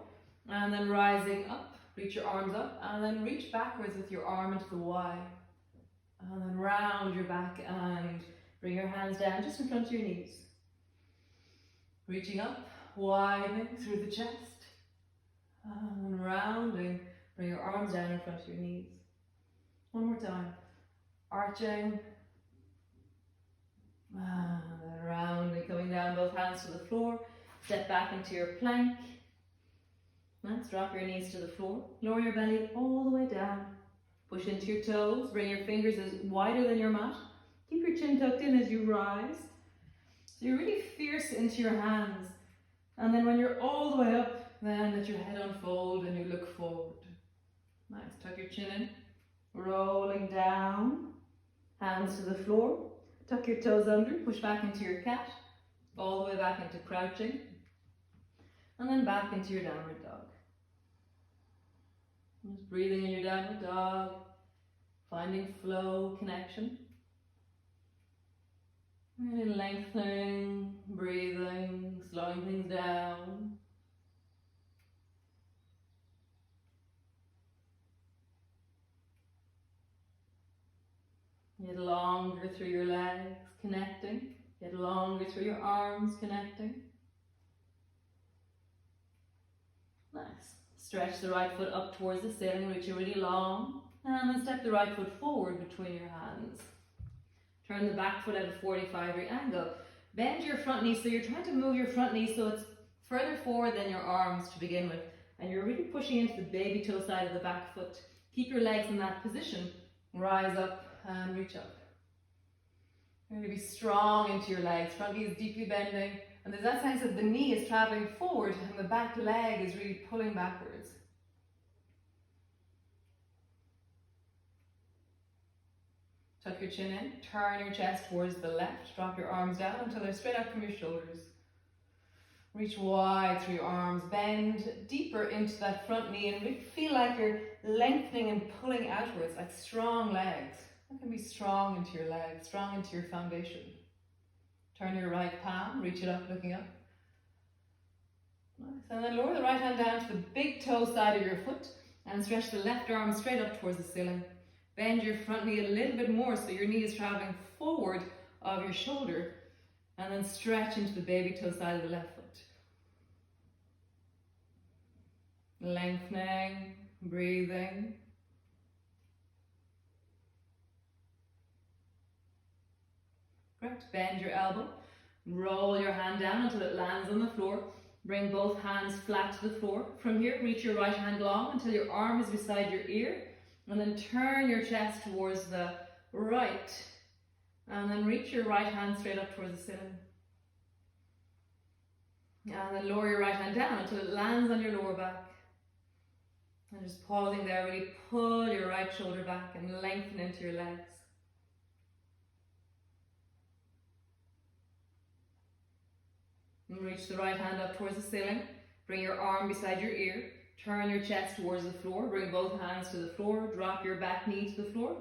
And then rising up, reach your arms up, and then reach backwards with your arm into the Y. And then round your back and bring your hands down just in front of your knees. Reaching up, widening through the chest. And rounding, bring your arms down in front of your knees. One more time. Arching. And then rounding, coming down, both hands to the floor. Step back into your plank. Nice. Drop your knees to the floor. Lower your belly all the way down. Push into your toes. Bring your fingers as wider than your mat. Keep your chin tucked in as you rise. So you're really fierce into your hands. And then when you're all the way up, then let your head unfold and you look forward. Nice. Tuck your chin in. Rolling down. Hands to the floor. Tuck your toes under. Push back into your cat. All the way back into crouching. And then back into your downward dog. Just breathing in your downward dog. Finding flow, connection. Really lengthening, breathing, slowing things down. Get longer through your legs, connecting. Get longer through your arms, connecting. Nice. Stretch the right foot up towards the ceiling, reach it really long. And then step the right foot forward between your hands. Turn the back foot at a 45-degree angle. Bend your front knee, so you're trying to move your front knee so it's further forward than your arms to begin with. And you're really pushing into the baby toe side of the back foot. Keep your legs in that position. Rise up and reach up. You're going to be strong into your legs. Front knee is deeply bending. And there's that sense that the knee is traveling forward and the back leg is really pulling backwards. Tuck your chin in, turn your chest towards the left, drop your arms down until they're straight out from your shoulders. Reach wide through your arms, bend deeper into that front knee and really feel like you're lengthening and pulling outwards, like strong legs. That can be strong into your legs, strong into your foundation. Turn your right palm, reach it up, looking up. Nice. And then lower the right hand down to the big toe side of your foot and stretch the left arm straight up towards the ceiling. Bend your front knee a little bit more so your knee is traveling forward of your shoulder, and then stretch into the baby toe side of the left foot. Lengthening, breathing. Correct. Bend your elbow, roll your hand down until it lands on the floor. Bring both hands flat to the floor. From here, reach your right hand long until your arm is beside your ear. And then turn your chest towards the right. And then reach your right hand straight up towards the ceiling. And then lower your right hand down until it lands on your lower back. And just pausing there, really pull your right shoulder back and lengthen into your legs. And reach the right hand up towards the ceiling. Bring your arm beside your ear. Turn your chest towards the floor. Bring both hands to the floor. Drop your back knee to the floor.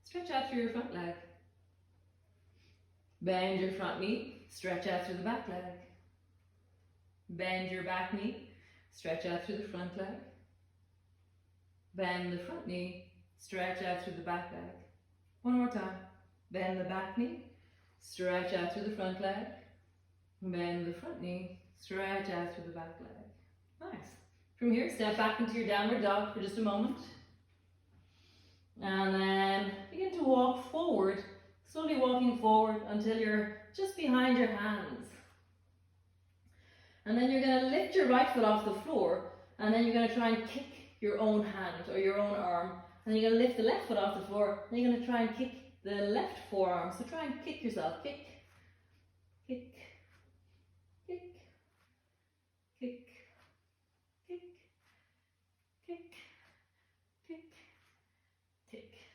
Stretch out through your front leg. Bend your front knee. Stretch out through the back leg. Bend your back knee. Stretch out through the front leg. Bend the front knee. Stretch out through the back leg. One more time. Bend the back knee. Stretch out through the front leg. Bend the front knee. Stretch out through the back leg. Nice. From here, step back into your downward dog for just a moment. And then begin to walk forward, slowly walking forward until you're just behind your hands. And then you're going to lift your right foot off the floor, and then you're going to try and kick your own hand or your own arm. And you're going to lift the left foot off the floor, and you're going to try and kick the left forearm. So try and kick yourself. Kick, kick, kick, kick.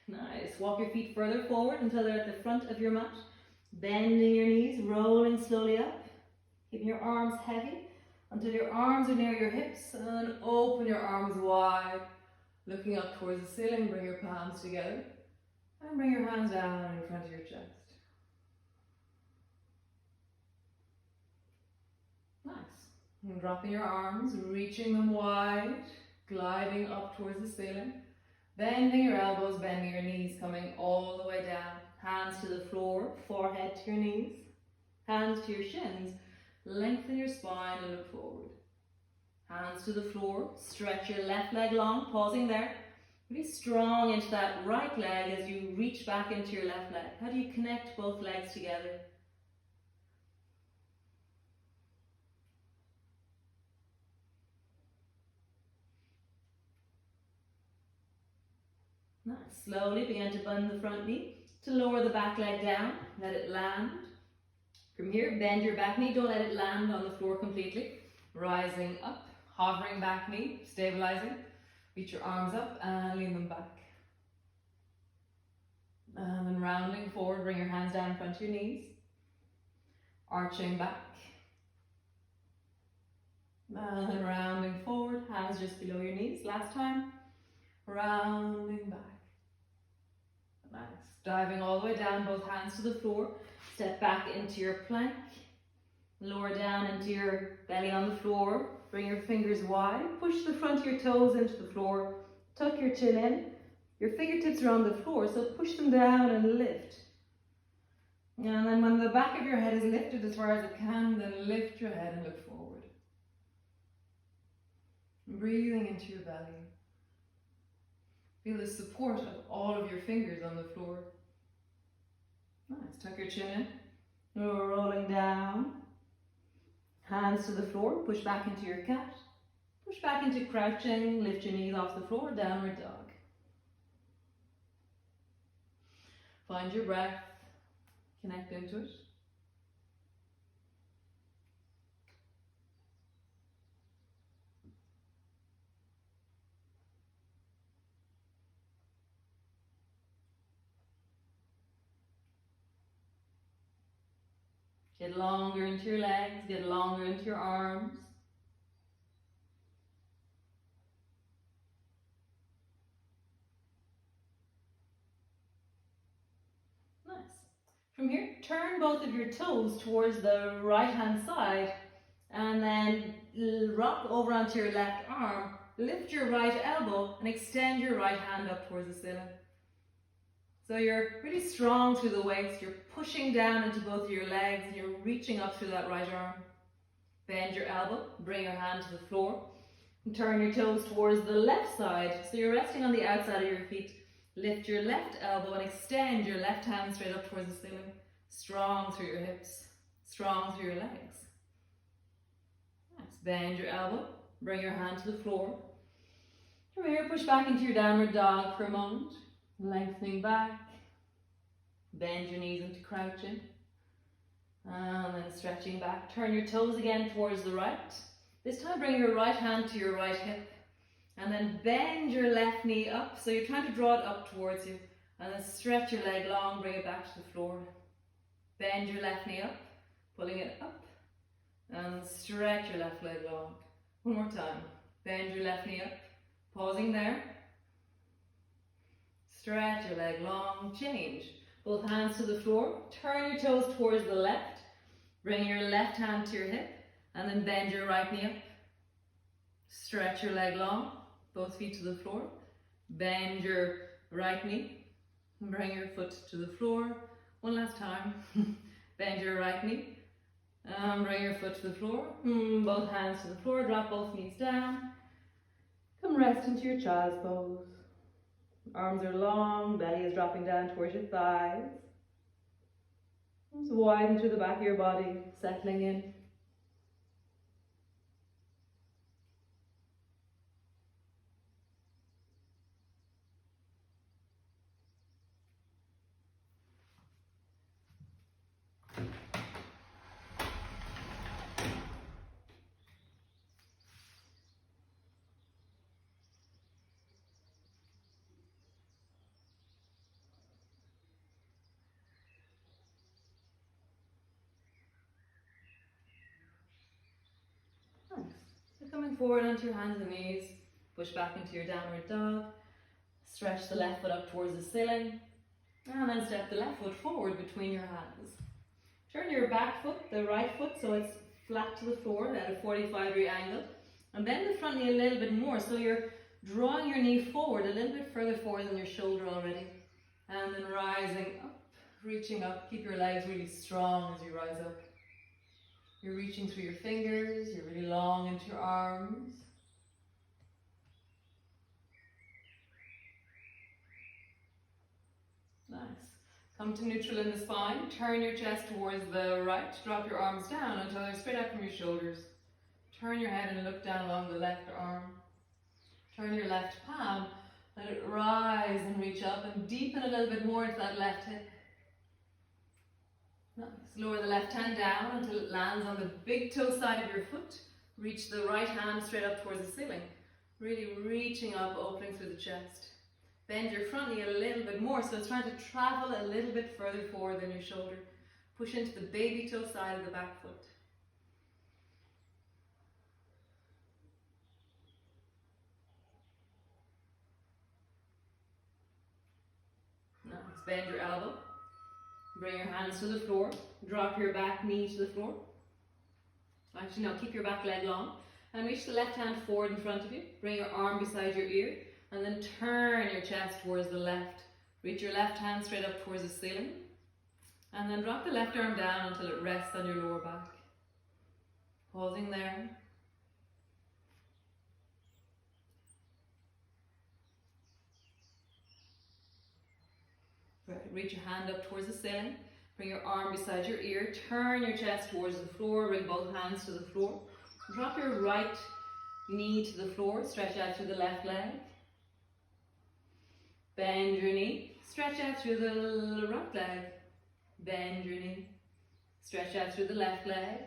Nice. Walk your feet further forward until they're at the front of your mat. Bending your knees, rolling slowly up. Keeping your arms heavy until your arms are near your hips. And then open your arms wide. Looking up towards the ceiling, bring your palms together. And bring your hands down in front of your chest. Nice. And dropping your arms, reaching them wide. Gliding up towards the ceiling. Bending your elbows, bending your knees, coming all the way down. Hands to the floor, forehead to your knees. Hands to your shins. Lengthen your spine and look forward. Hands to the floor. Stretch your left leg long, pausing there. Be strong into that right leg as you reach back into your left leg. How do you connect both legs together? Nice. Slowly begin to bend the front knee to lower the back leg down. Let it land. From here, bend your back knee. Don't let it land on the floor completely. Rising up, hovering back knee, stabilizing. Reach your arms up and lean them back. And then rounding forward, bring your hands down in front of your knees. Arching back. And then rounding forward, hands just below your knees. Last time. Rounding back. Nice. Diving all the way down, both hands to the floor. Step back into your plank. Lower down into your belly on the floor. Bring your fingers wide. Push the front of your toes into the floor. Tuck your chin in. Your fingertips are on the floor, so push them down and lift. And then when the back of your head is lifted as far as it can, then lift your head and look forward. Breathing into your belly. Feel the support of all of your fingers on the floor. Nice. Tuck your chin in. Rolling down. Hands to the floor. Push back into your cat. Push back into crouching. Lift your knees off the floor. Downward dog. Find your breath. Connect into it. Get longer into your legs, get longer into your arms. Nice. From here, turn both of your toes towards the right hand side and then rock over onto your left arm. Lift your right elbow and extend your right hand up towards the ceiling. So you're really strong through the waist, you're pushing down into both of your legs, and you're reaching up through that right arm. Bend your elbow, bring your hand to the floor, and turn your toes towards the left side. So you're resting on the outside of your feet. Lift your left elbow and extend your left hand straight up towards the ceiling. Strong through your hips, strong through your legs. Nice. Bend your elbow, bring your hand to the floor. From here, push back into your downward dog for a moment. Lengthening back, bend your knees into crouching, and then stretching back. Turn your toes again towards the right. This time bring your right hand to your right hip, and then bend your left knee up. So you're trying to draw it up towards you, and then stretch your leg long, bring it back to the floor. Bend your left knee up, pulling it up, and stretch your left leg long. One more time. Bend your left knee up, pausing there. Stretch your leg long, change. Both hands to the floor, turn your toes towards the left, bring your left hand to your hip, and then bend your right knee up. Stretch your leg long, both feet to the floor, bend your right knee, bring your foot to the floor. One last time, bend your right knee, bring your foot to the floor, both hands to the floor, drop both knees down, come rest into your child's pose. Arms are long, belly is dropping down towards your thighs. Just widen through the back of your body, settling in. Coming forward onto your hands and knees, push back into your downward dog, stretch the left foot up towards the ceiling, and then step the left foot forward between your hands. Turn your back foot, the right foot, so it's flat to the floor at a 45-degree angle, and bend the front knee a little bit more, so you're drawing your knee forward, a little bit further forward than your shoulder already, and then rising up, reaching up. Keep your legs really strong as you rise up. You're reaching through your fingers, you're really long into your arms. Nice. Come to neutral in the spine, turn your chest towards the right, drop your arms down until they're straight out from your shoulders. Turn your head and look down along the left arm. Turn your left palm, let it rise and reach up and deepen a little bit more into that left hip. Nice. Lower the left hand down until it lands on the big toe side of your foot. Reach the right hand straight up towards the ceiling. Really reaching up, opening through the chest. Bend your front knee a little bit more, so it's trying to travel a little bit further forward than your shoulder. Push into the baby toe side of the back foot. Nice. Bend your elbow. Bring your hands to the floor. Drop your back knee to the floor. Actually, no, keep your back leg long. And reach the left hand forward in front of you. Bring your arm beside your ear. And then turn your chest towards the left. Reach your left hand straight up towards the ceiling. And then drop the left arm down until it rests on your lower back. Pausing there. Right, reach your hand up towards the ceiling. Bring your arm beside your ear. Turn your chest towards the floor. Bring both hands to the floor. Drop your right knee to the floor. Stretch out through the left leg. Bend your knee. Stretch out through the right leg. Bend your knee. Stretch out through the left leg.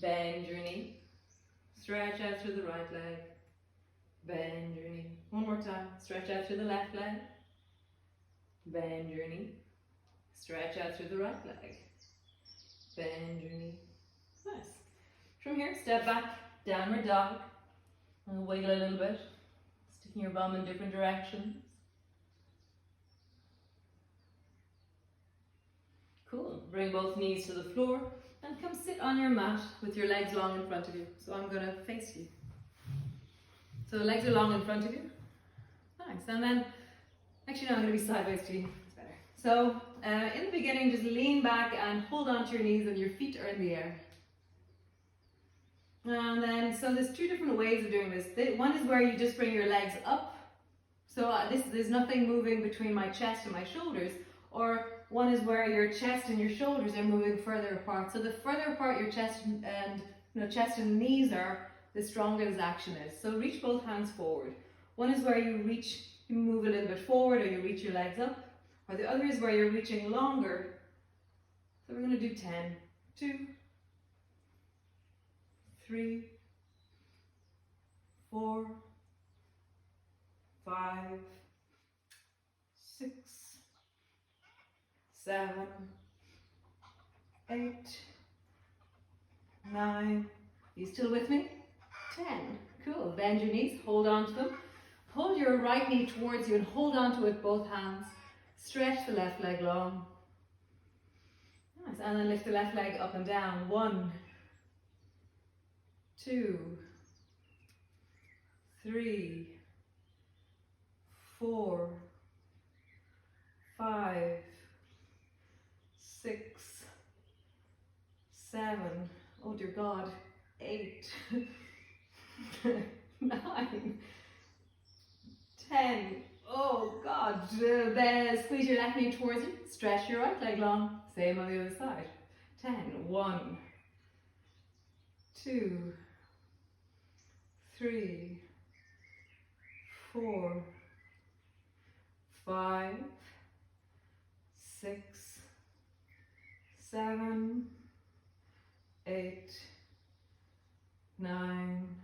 Bend your knee. Stretch out through the right leg. Bend your knee. One more time. Stretch out through the left leg. Bend your knee. Stretch out through the right leg. Bend your knee. Nice. From here, step back, downward dog. And wiggle a little bit. Sticking your bum in different directions. Cool. Bring both knees to the floor and come sit on your mat with your legs long in front of you. So I'm going to face you. So the legs are long in front of you. Nice. And then, actually no, I'm going to be sideways to you. It's better. So in the beginning, just lean back and hold onto your knees and your feet are in the air. And then, so there's two different ways of doing this. One is where you just bring your legs up. So there's nothing moving between my chest and my shoulders. Or one is where your chest and your shoulders are moving further apart. So the further apart your chest and knees are, the stronger this action is. So reach both hands forward. One is where you move a little bit forward or you reach your legs up. Or the other is where you're reaching longer. So we're going to do 10. 2, 3, 4, 5, 6, 7, 8, 9. You still with me? 10. Cool. Bend your knees, hold on to them. Pull your right knee towards you and hold on to it with both hands. Stretch the left leg long. Nice. And then lift the left leg up and down. 1, 2, 3, 4, 5, 6, 7, oh dear God, 8, 9, 10, oh God, then squeeze your left knee towards you, stretch your right leg long, same on the other side, 10, 1, 2, 3, 4, 5, 6, 7, 8, 9,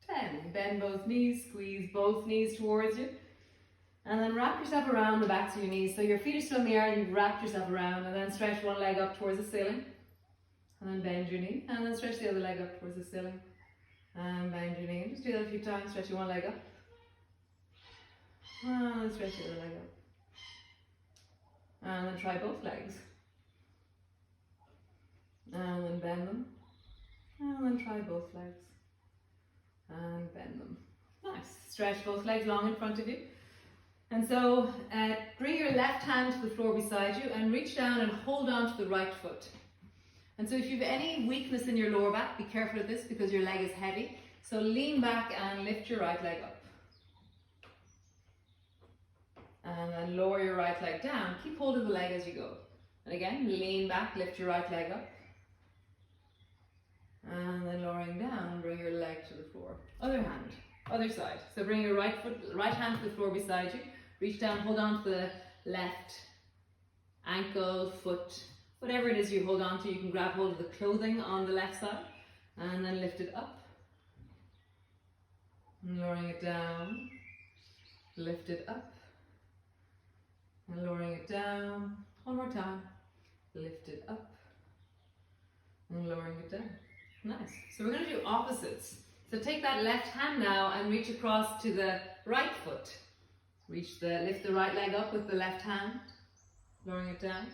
10. Bend both knees, squeeze both knees towards you. And then wrap yourself around the backs of your knees. So your feet are still in the air and you've wrapped yourself around. And then stretch one leg up towards the ceiling. And then bend your knee. And then stretch the other leg up towards the ceiling. And bend your knee. Just do that a few times, stretching one leg up. And then stretch the other leg up. And then try both legs. And then bend them. And then try both legs. And bend them. Nice. Stretch both legs long in front of you. And so bring your left hand to the floor beside you and reach down and hold on to the right foot. And so if you have any weakness in your lower back, be careful of this because your leg is heavy. So lean back and lift your right leg up. And then lower your right leg down. Keep hold of the leg as you go. And again, lean back, lift your right leg up. And then lowering down, bring your leg to the floor. Other hand, other side. So bring your right hand to the floor beside you. Reach down, hold on to the left ankle, foot, whatever it is you hold on to. You can grab hold of the clothing on the left side and then lift it up. And lowering it down, lift it up. And lowering it down. One more time. Lift it up. And lowering it down. Nice. So we're going to do opposites. So take that left hand now and reach across to the right foot. Lift the right leg up with the left hand. Lowering it down.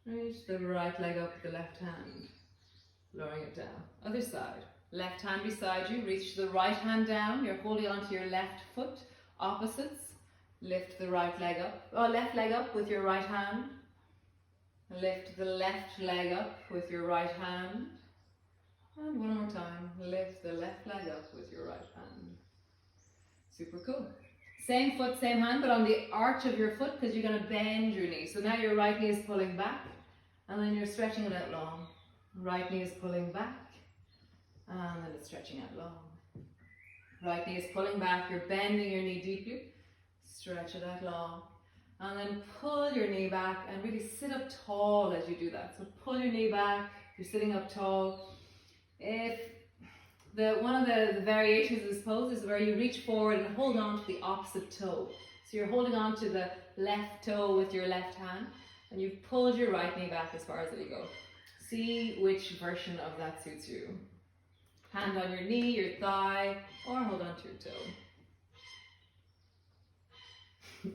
Reach the right leg up with the left hand. Lowering it down. Other side. Left hand beside you, reach the right hand down. You're holding onto your left foot. Opposites. Lift the right leg up, left leg up with your right hand. Lift the left leg up with your right hand. And one more time, lift the left leg up with your right hand. Super cool. Same foot, same hand, but on the arch of your foot, because you're going to bend your knee. So now your right knee is pulling back, and then you're stretching it out long. Right knee is pulling back, and then it's stretching out long. Right knee is pulling back, you're bending your knee deeply. Stretch it out long. And then pull your knee back and really sit up tall as you do that. So pull your knee back, you're sitting up tall. If one of the variations of this pose is where you reach forward and hold on to the opposite toe. So you're holding on to the left toe with your left hand, and you've pulled your right knee back as far as it'll go. See which version of that suits you. Hand on your knee, your thigh, or hold on to your toe.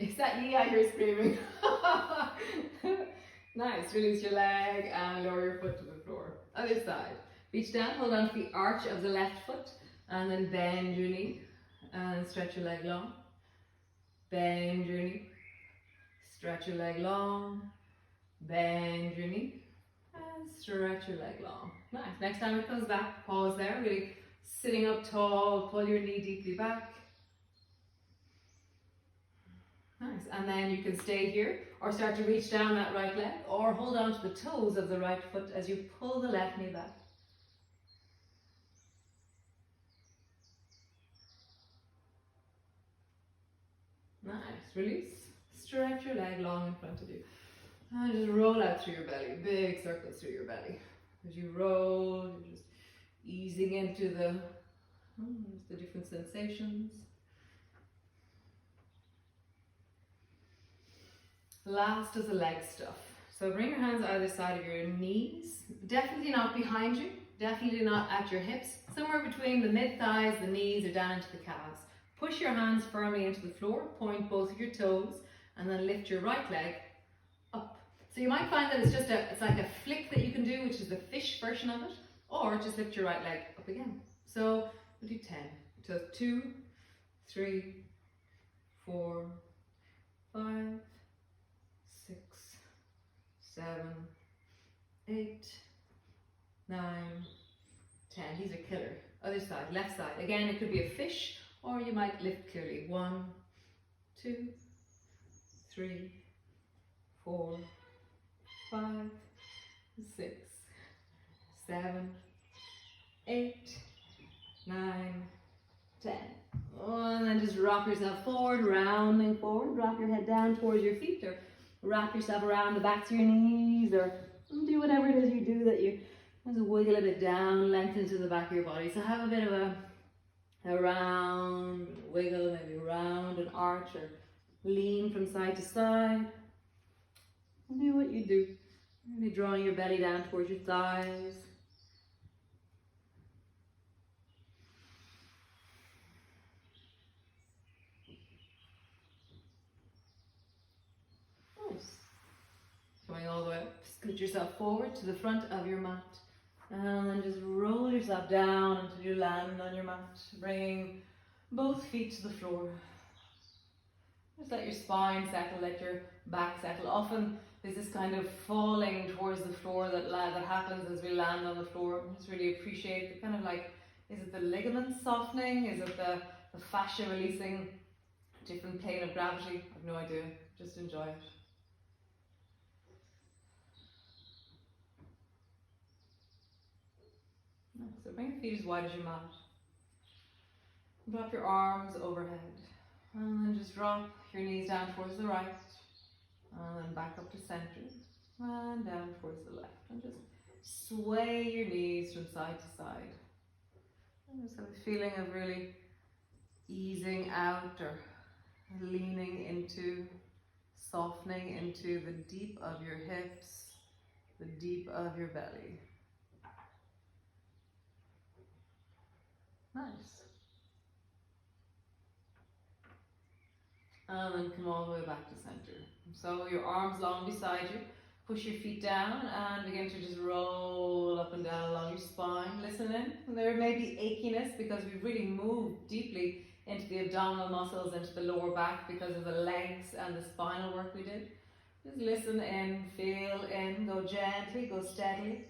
Is that you? I hear screaming. Nice. Release your leg and lower your foot to the floor. Other side. Reach down, hold on to the arch of the left foot, and then bend your knee and stretch your leg long. Bend your knee. Stretch your leg long. Bend your knee and stretch your leg long. Nice. Next time it comes back, pause there. Really sitting up tall. Pull your knee deeply back. Nice, and then you can stay here or start to reach down that right leg or hold on to the toes of the right foot as you pull the left knee back. Nice, release, stretch your leg long in front of you and just roll out through your belly, big circles through your belly. As you roll, you're just easing into the different sensations. Last is the leg stuff. So bring your hands either side of your knees, definitely not behind you, definitely not at your hips, somewhere between the mid-thighs, the knees, or down into the calves. Push your hands firmly into the floor, point both of your toes, and then lift your right leg up. So you might find that it's like a flick that you can do, which is the fish version of it, or just lift your right leg up again. So we'll do 10. So 2, 3, 4, 5, 6, 7, 8, 9, 10. These are killer. Other side, left side. Again, it could be a fish, or you might lift clearly. 1, 2, 3, 4, 5, 6, 7, 8, 9, 10. And then just rock yourself forward, rounding forward. Drop your head down towards your feet, or wrap yourself around the backs of your knees, or do whatever it is you do that you just wiggle a bit down, lengthen to the back of your body. So have a bit of a round wiggle, maybe round and arch, or lean from side to side. And do what you do. Really drawing your belly down towards your thighs. Coming all the way up, scoot yourself forward to the front of your mat, and then just roll yourself down until you land on your mat, bringing both feet to the floor. Just let your spine settle, let your back settle. Often there's this kind of falling towards the floor that happens as we land on the floor. Just really appreciate the kind of like, is it the ligaments softening? Is it the fascia releasing? Different plane of gravity? I've no idea. Just enjoy it. So bring your feet as wide as your mat. Drop your arms overhead. And then just drop your knees down towards the right. And then back up to center. And down towards the left. And just sway your knees from side to side. And just have a feeling of really easing out or leaning into, softening into the deep of your hips, the deep of your belly. Nice. And then come all the way back to center. So your arms long beside you. Push your feet down and begin to just roll up and down along your spine. Listen in. And there may be achiness because we've really moved deeply into the abdominal muscles, into the lower back because of the legs and the spinal work we did. Just listen in, feel in, go gently, go steadily,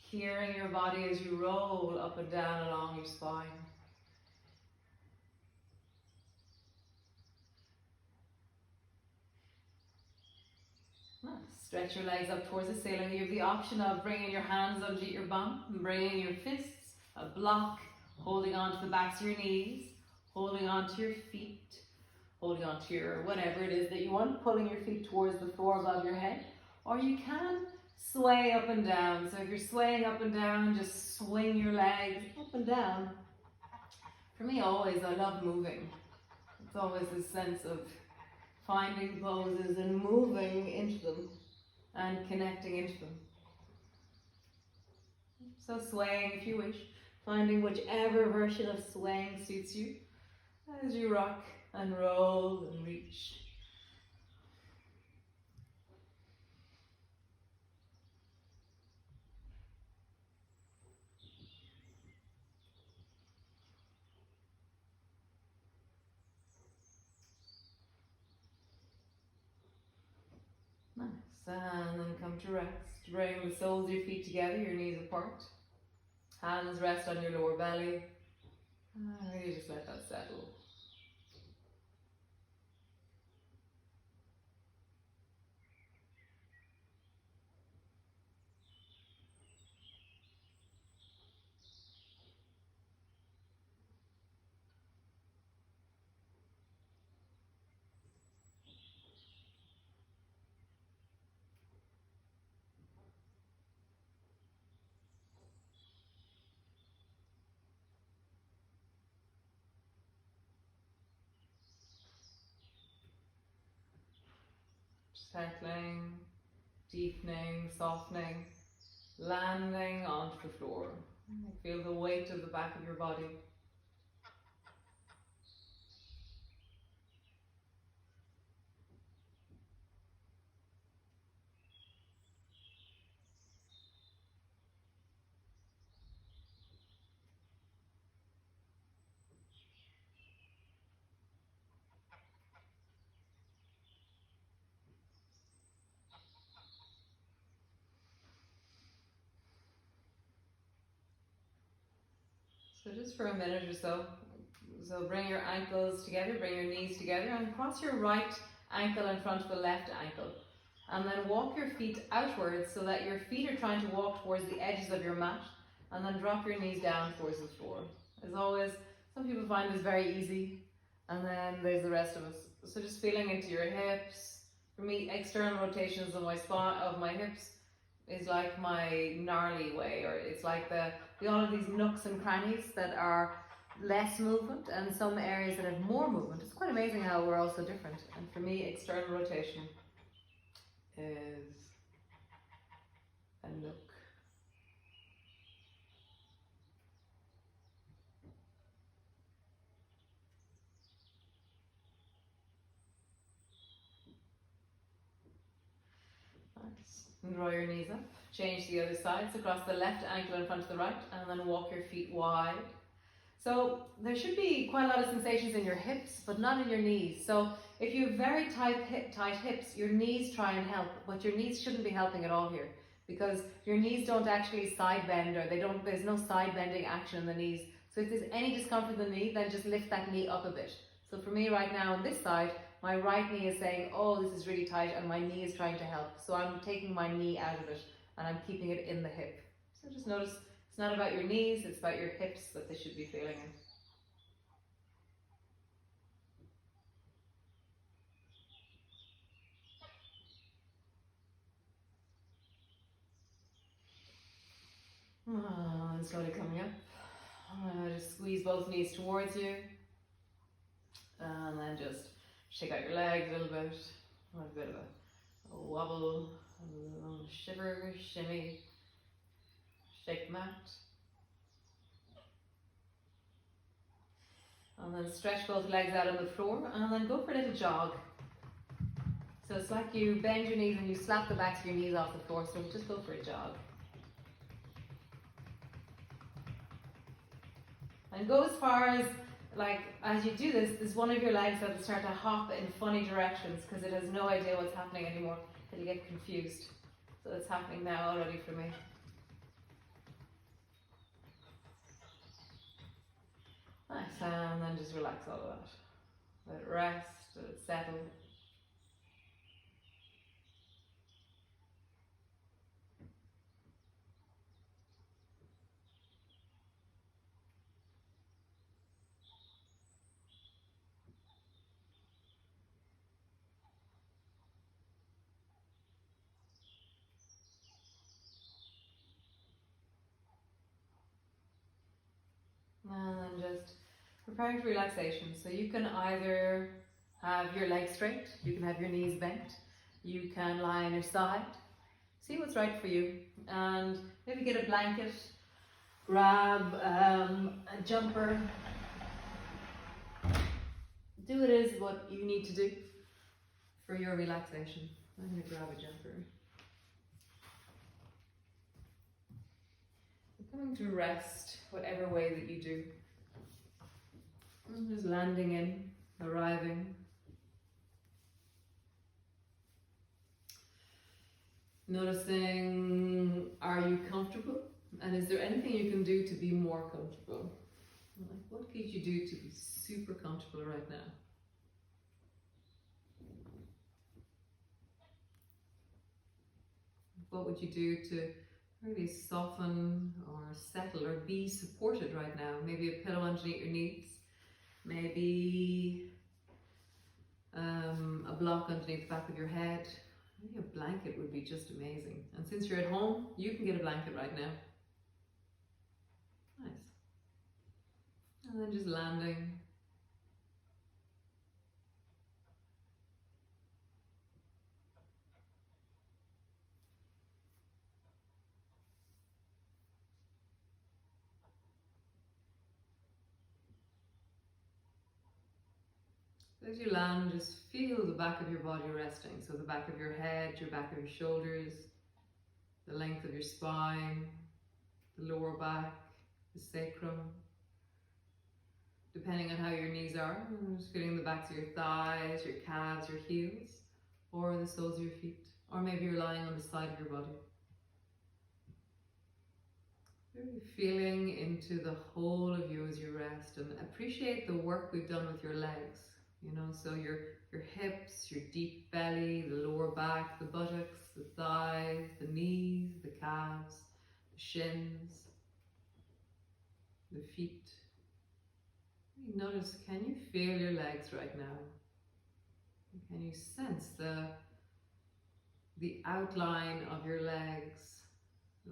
hearing your body as you roll up and down along your spine. Stretch your legs up towards the ceiling. You have the option of bringing your hands underneath your bum, and bringing your fists, a block, holding on to the backs of your knees, holding on to your feet, holding on to your whatever it is that you want, pulling your feet towards the floor above your head. Or you can sway up and down. So if you're swaying up and down, just swing your legs up and down. For me, always, I love moving. It's always this sense of finding poses and moving into them and connecting into them. So swaying if you wish, finding whichever version of swaying suits you as you rock and roll and reach. Nice, and then come to rest. Bring the soles of your feet together, your knees apart. Hands rest on your lower belly. And really just let that settle. Settling, deepening, softening, landing onto the floor. Feel the weight of the back of your body. So just for a minute or so. So bring your ankles together, bring your knees together, and cross your right ankle in front of the left ankle. And then walk your feet outwards so that your feet are trying to walk towards the edges of your mat, and then drop your knees down towards the floor. As always, some people find this very easy, and then there's the rest of us. So just feeling into your hips. For me, external rotations of my spine, of my hips, is like my gnarly way, or it's like all of these nooks and crannies that are less movement and some areas that have more movement. It's quite amazing how we're all so different. And for me, external rotation is a nook. Nice. And draw your knees up. Change the other side. So cross the left ankle in front of the right, and then walk your feet wide. So there should be quite a lot of sensations in your hips, but not in your knees. So if you have very tight hips, your knees try and help, but your knees shouldn't be helping at all here, because your knees don't actually side bend, or there's no side bending action in the knees. So if there's any discomfort in the knee, then just lift that knee up a bit. So for me right now on this side, my right knee is saying, oh, this is really tight, and my knee is trying to help. So I'm taking my knee out of it, and I'm keeping it in the hip. So just notice, it's not about your knees, it's about your hips that they should be feeling it. And slowly coming up. Just squeeze both knees towards you. And then just shake out your legs a little bit. A bit of a wobble, a little shiver, shimmy. Shake the mat. And then stretch both legs out on the floor, and then go for a little jog. So it's like you bend your knees and you slap the backs of your knees off the floor, so just go for a jog. And go as far as, like, as you do this, there's one of your legs that will start to hop in funny directions because it has no idea what's happening anymore. It'll get confused. So it's happening now already for me. Nice, and then just relax all of that. Let it rest, let it settle. And then just preparing for relaxation. So you can either have your legs straight, you can have your knees bent, you can lie on your side. See what's right for you. And maybe get a blanket, grab a jumper. Do it is what you need to do for your relaxation. I'm going to grab a jumper. You're coming to rest whatever way that you do. Just landing in, arriving. Noticing, are you comfortable? And is there anything you can do to be more comfortable? Like, what could you do to be super comfortable right now? What would you do to really soften or settle or be supported right now? Maybe a pillow underneath your knees. Maybe a block underneath the back of your head. Maybe a blanket would be just amazing. And since you're at home, you can get a blanket right now. Nice. And then just landing. As you land, just feel the back of your body resting. So the back of your head, your back of your shoulders, the length of your spine, the lower back, the sacrum. Depending on how your knees are, just feeling the backs of your thighs, your calves, your heels, or the soles of your feet. Or maybe you're lying on the side of your body. Really feeling into the whole of you as you rest, and appreciate the work we've done with your legs. You know, so your hips, your deep belly, the lower back, the buttocks, the thighs, the knees, the calves, the shins, the feet. Notice, can you feel your legs right now? Can you sense the outline of your legs,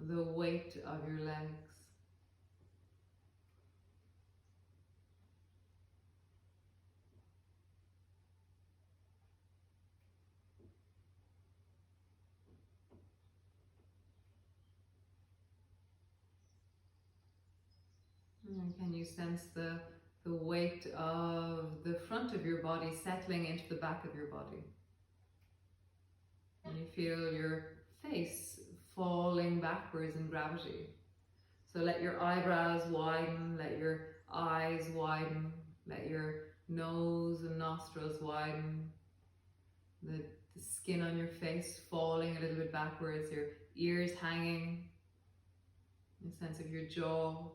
the weight of your legs? And can you sense the weight of the front of your body settling into the back of your body? And you feel your face falling backwards in gravity. So let your eyebrows widen, let your eyes widen, let your nose and nostrils widen. The skin on your face falling a little bit backwards, your ears hanging, a sense of your jaw.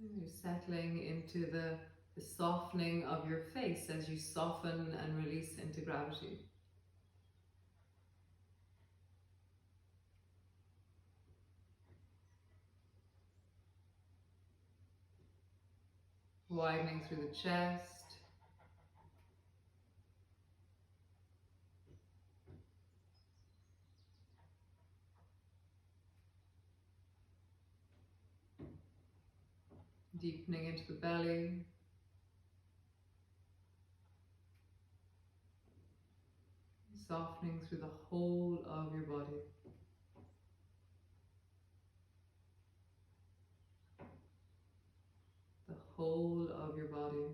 And you're settling into the softening of your face as you soften and release into gravity. Widening through the chest. Deepening into the belly. Softening through the whole of your body. The whole of your body.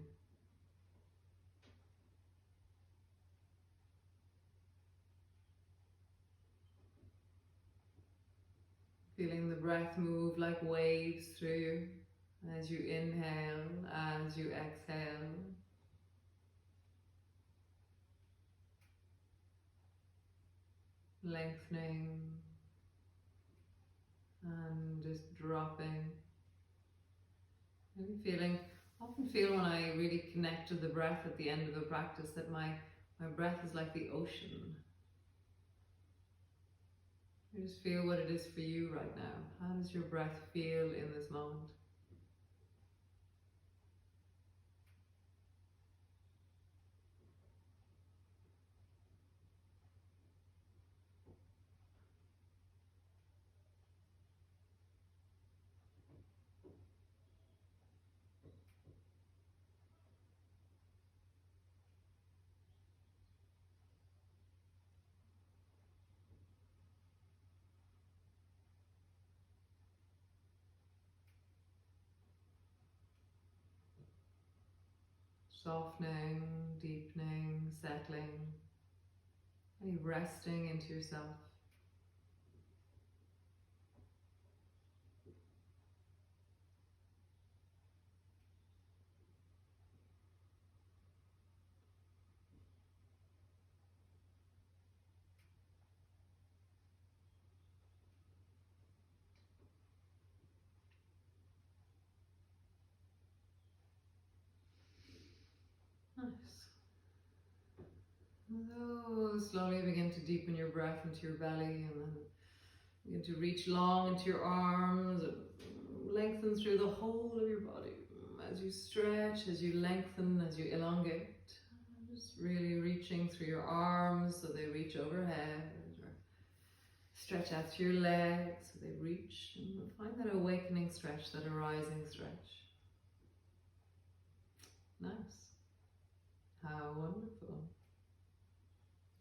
Feeling the breath move like waves through you as you inhale, as you exhale. Lengthening and just dropping. Maybe often feel when I really connect to the breath at the end of a practice that my breath is like the ocean. You just feel what it is for you right now. How does your breath feel in this moment? Softening, deepening, settling, and resting into yourself. Nice. So slowly begin to deepen your breath into your belly, and then begin to reach long into your arms, and lengthen through the whole of your body. As you stretch, as you lengthen, as you elongate, just really reaching through your arms so they reach overhead, or stretch out through your legs so they reach, and find that awakening stretch, that arising stretch. Nice. How wonderful.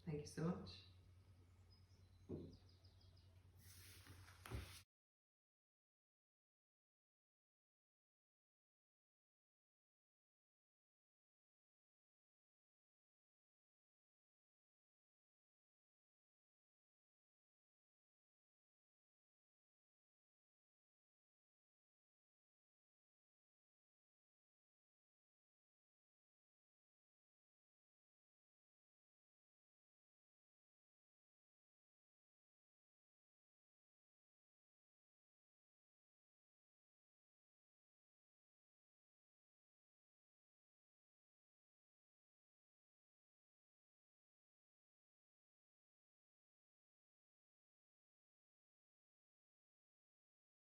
Thank you so much.